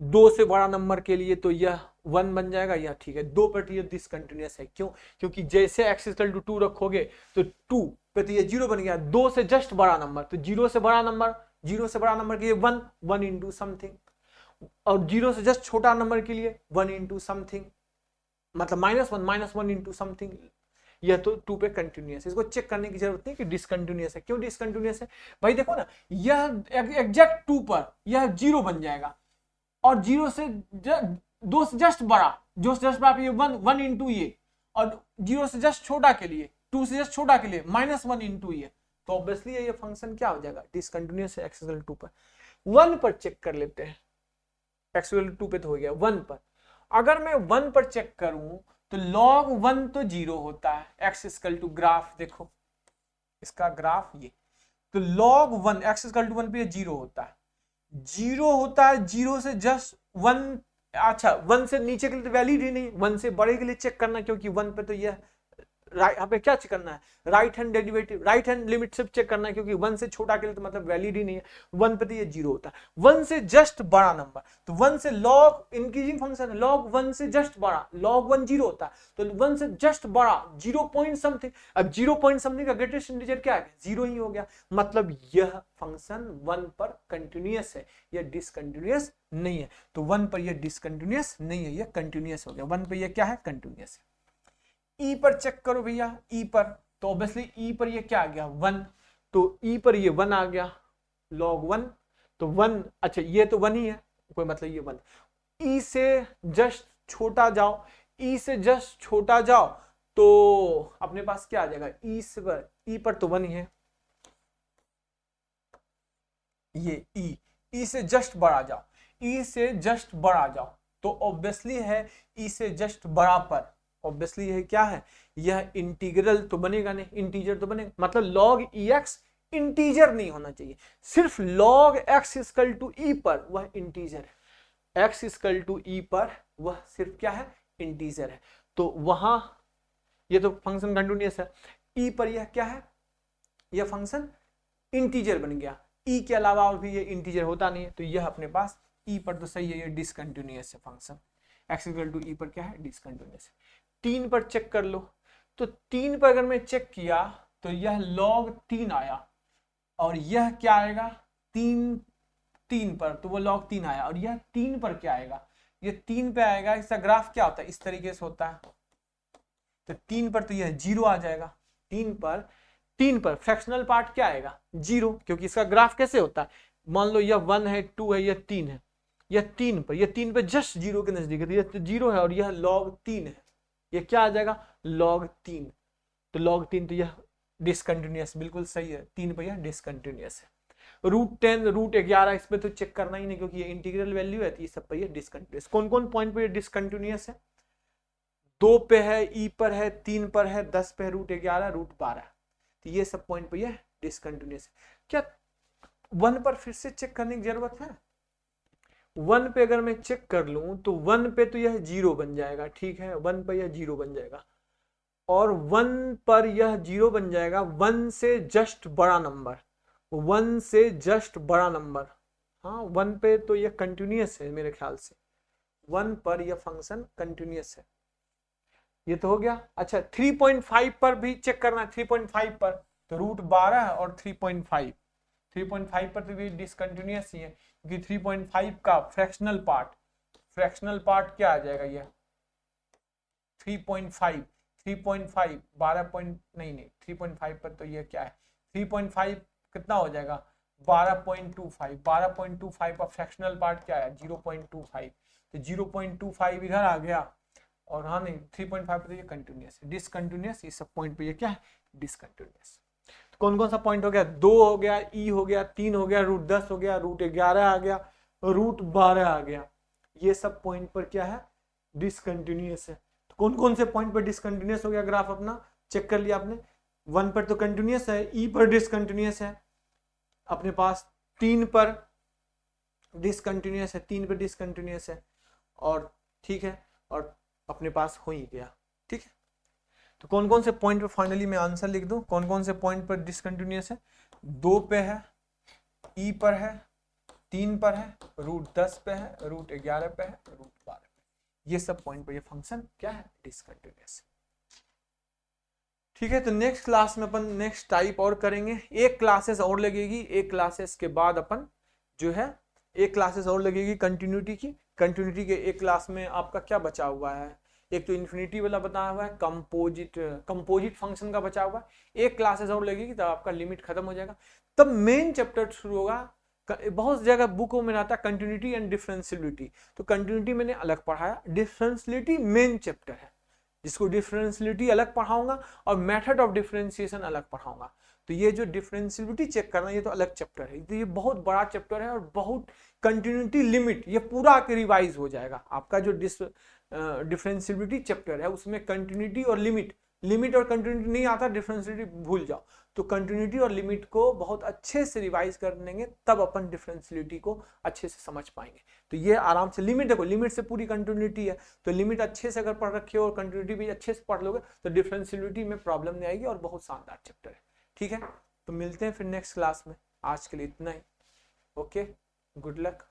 2 से बड़ा नंबर के लिए तो यह 1 बन जाएगा या ठीक है। 2 पर तो ये डिसकंटिन्यूअस है, क्यों? क्योंकि जैसे x इक्वल टू 2 रखोगे तो 2 पे तो ये 0 बन गया, 2 से जस्ट बड़ा नंबर, तो 0 से बड़ा नंबर, 0 से बड़ा नंबर के लिए 1, 1 इंटू समथिंग, और 0 से जस्ट छोटा नंबर के लिए 1 इंटू समथिंग, मतलब -1 -1 इंटू समथिंग। यह तो 2 पे कंटिन्यूअस है, इसको चेक करने की जरूरत नहीं कि डिसकंटिन्यूअस है। क्यों डिसकंटिन्यूअस है भाई? देखो ना, यह एग्जैक्ट 2 पर यह 0 बन जाएगा, और 0 से 2 से जस्ट बड़ा, जो से जस्ट बड़ा ये 1 इंटू ये, और 0 से जस्ट छोटा के लिए, 2 से जस्ट छोटा के लिए -1 इंटू ये, तो ऑब्वियसली ये फंक्शन क्या हो जाएगा? डिसकंटिन्यूअस है x इक्वल टू 2 पर। 1 पर चेक कर लेते हैं, x इक्वल टू 2 पे तो हो गया। 1 पर अगर मैं 1 पर चेक करूं तो log 1 तो 0 होता है, x इक्वल टू ग्राफ देखो इसका ग्राफ ये, तो log 1 x इक्वल टू 1 पे 0 होता है, 0 होता है, 0 से जस्ट 1, अच्छा 1 से नीचे के लिए तो वैलिड ही नहीं, 1 से बड़े के लिए चेक करना, क्योंकि 1 पे तो यह राइट, यहाँ पे क्या चेक करना है? Right hand derivative, right hand limit सिर्फ चेक करना है, क्योंकि 1 से छोटा के लिए तो मतलब वैलिड ही नहीं है, 1 पे तो ये 0 होता है। 1 से जस्ट बड़ा नंबर, तो 1 से log इंक्रीजिंग फंक्शन है, log 1 से जस्ट बड़ा, log 1 0 होता है, तो 1 से जस्ट बड़ा 0 पॉइंट समथिंग, अब 0 पॉइंट समथिंग का ग्रेटेस्ट इंटीजर क्या है? 0 ही हो गया, मतलब यह फंक्शन 1 पर कंटिन्यूअस है, यह डिसकंटिन्यूअस नहीं है। तो 1 पर यह डिसकंटिन्यूअस नहीं है, यह कंटिन्यूअस हो गया। 1 पर यह क्या है? कंटिन्यूअस है। ई पर चेक करो भैया, ई पर तो ऑब्वियसली ई पर ये क्या आ गया? 1, तो ई पर ये 1 आ गया, log 1, तो 1, अच्छा ये तो 1 ही है, कोई मतलब ये 1। ई से जस्ट छोटा जाओ, ई से जस्ट छोटा जाओ तो अपने पास क्या आ जाएगा? ई पर तो 1 ही है, ये ई से जस्ट बड़ा जाओ, ई से जस्ट बड़ा जाओ, तो ऑब्वियसली है ई से जस्ट बड़ा पर, ऑब्वियसली है क्या है? यह इंटीग्रल तो बनेगा नहीं, इंटीजर तो बनेगा, मतलब log ex इंटीजर नहीं होना चाहिए, सिर्फ log x इक्वल टू ई पर वह इंटीजर है, x इक्वल टू ई पर वह सिर्फ क्या है? इंटीजर है। तो वहां ये तो फंक्शन कंटिन्यूअस है, ई पर यह क्या है? यह फंक्शन इंटीजर बन गया, ई के अलावा और भी ये इंटीजर होता नहीं है, तो यह अपने पास ई पर तो सही है, ये डिसकंटिन्यूअस है फंक्शन, x इक्वल टू ई पर क्या है? डिसकंटिन्यूअस है। 3 पर चेक कर लो, तो 3 पर अगर मैं चेक किया तो यह log 3 आया, और यह क्या आएगा? 3 पर तो वो log 3 आया, और यह 3 पर क्या आएगा? ये 3 पे आएगा, इसका ग्राफ क्या होता है? इस तरीके से होता है, तो 3 पर तो यह 0 आ जाएगा, 3 पर फ्रैक्शनल पार्ट क्या आएगा? 0, क्योंकि इसका ग्राफ कैसे होता है? मान लो यह 1 है, 2 है, यह 3 है, यह 3 पर जस्ट 0 के नजदीक है, तो यह 0 है, और यह log 3 है, ये क्या आ जाएगा? log 3, तो log 3 तो यह डिसकंटिन्यूअस, बिल्कुल सही है, 3 पर यह डिसकंटिन्यूअस है। √10 √11 इस पे तो चेक करना ही नहीं, क्योंकि ये इंटीग्रल वैल्यू है, तो ये सब पर यह डिसकंटिन्यूअस। कौन कौन पॉइंट पर यह डिसकंटिन्यूअस है? 2 पे है, ई पर है, 3 पर है, 10 पे है, √11 √12, तो ये सब पॉइंट पर यह डिसकंटिन्यूअस है। क्या 1 पर फिर से चेक करने की जरूरत है? 1 पे अगर मैं चेक कर लूं तो 1 पे तो यह 0 बन जाएगा, ठीक है, 1 पर यह 0 बन जाएगा, और 1 पर यह 0 बन जाएगा 1 से जस्ट बड़ा नंबर, 1 से जस्ट बड़ा नंबर, हाँ 1 पे तो यह कंटिन्यूअस है मेरे ख्याल से, 1 पर यह फंक्शन कंटिन्यूअस है। ये तो हो गया। अच्छा 3.5 पर भी चेक करना है, 3.5 पर तो √12 और 3.5 पर तो ये डिसकंटिन्यूअस ही है, क्योंकि 3.5 का फ्रैक्शनल पार्ट क्या आ जाएगा? ये 3.5 3.5 पर तो ये क्या है? 3.5 कितना हो जाएगा? 12.25 का फ्रैक्शनल पार्ट क्या है? 0.25, तो 0.25 इधर आ गया, और हाँ नहीं 3.5 पर तो ये कंटिन्यूअस है, डिसकंटिन्यूअस इस सब पॉइंट पे ये क्या है? डिसकंटिन्यूअस। कौन कौन सा पॉइंट हो गया? 2 हो गया, ई हो गया, 3 हो गया, √10 हो गया, √11 आ गया, √12 आ गया, ये सब पॉइंट पर क्या है? डिसकंटिन्यूअस है। तो कौन कौन से पॉइंट पर डिसकंटिन्यूअस हो गया? ग्राफ अपना चेक कर लिया आपने, 1 पर तो कंटिन्यूअस है, ई पर डिसकंटिन्यूअस है, अपने पास 3 पर डिसकंटिन्यूअस है, 3 पर डिसकंटिन्यूअस है, और ठीक है, और अपने पास हो ही गया, ठीक है। तो कौन कौन से पॉइंट पर फाइनली मैं आंसर लिख दूं, कौन कौन से पॉइंट पर डिसकंटिन्यूअस है? 2 पे है, ई पर है, 3 पर है, √10 पे है, √11 पे है, √12 पे, ये सब पॉइंट पर ये फंक्शन क्या है, डिसकंटिन्यूअस। ठीक है, तो नेक्स्ट क्लास में अपन नेक्स्ट टाइप और करेंगे, एक क्लासेस और लगेगी, एक क्लासेस के बाद अपन जो है एक क्लासेस और लगेगी कंटिन्यूटी की। कंटिन्यूटी के एक क्लास में आपका क्या बचा हुआ है, एक तो इन्फिनिटी वाला बताया हुआ है, कंपोजिट फंक्शन का बचा हुआ है, एक क्लासेस और लगेगी तब आपका लिमिट खत्म हो जाएगा, तब मेन चैप्टर शुरू होगा। बहुत जगह बुकों में आता है कंटिन्यूटी एंड डिफरेंशियलिटी, तो कंटिन्यूटी मैंने अलग पढ़ाया, डिफरेंशियलिटी मेन चैप्टर है जिसको डिफरेंशियलिटी अलग पढ़ाऊंगा और मेथड ऑफ डिफरेंशिएशन अलग पढ़ाऊंगा। तो ये जो डिफरेंशियलिटी चेक करना ये तो अलग चैप्टर है, तो ये बहुत बड़ा चैप्टर है और बहुत कंटिन्यूटी लिमिट ये पूरा रिवाइज हो जाएगा आपका। जो डिफरेंशियलिटी चैप्टर है उसमें कंटिन्यूटी और लिमिट और कंटिन्यूटी नहीं आता, डिफरेंशियलिटी भूल जाओ। तो कंटिन्यूटी और लिमिट को बहुत अच्छे से रिवाइज कर लेंगे तब अपन डिफरेंशियलिटी को अच्छे से समझ पाएंगे। तो ये आराम से लिमिट, देखो लिमिट से पूरी कंटिन्यूटी है, तो लिमिट अच्छे से अगर पढ़ रखे हो और कंटिन्यूटी भी अच्छे से पढ़ लोगे तो डिफरेंशियलिटी में प्रॉब्लम नहीं आएगी और बहुत शानदार चैप्टर है। ठीक है, तो मिलते हैं फिर नेक्स्ट क्लास में, आज के लिए इतना ही। Okay, good luck.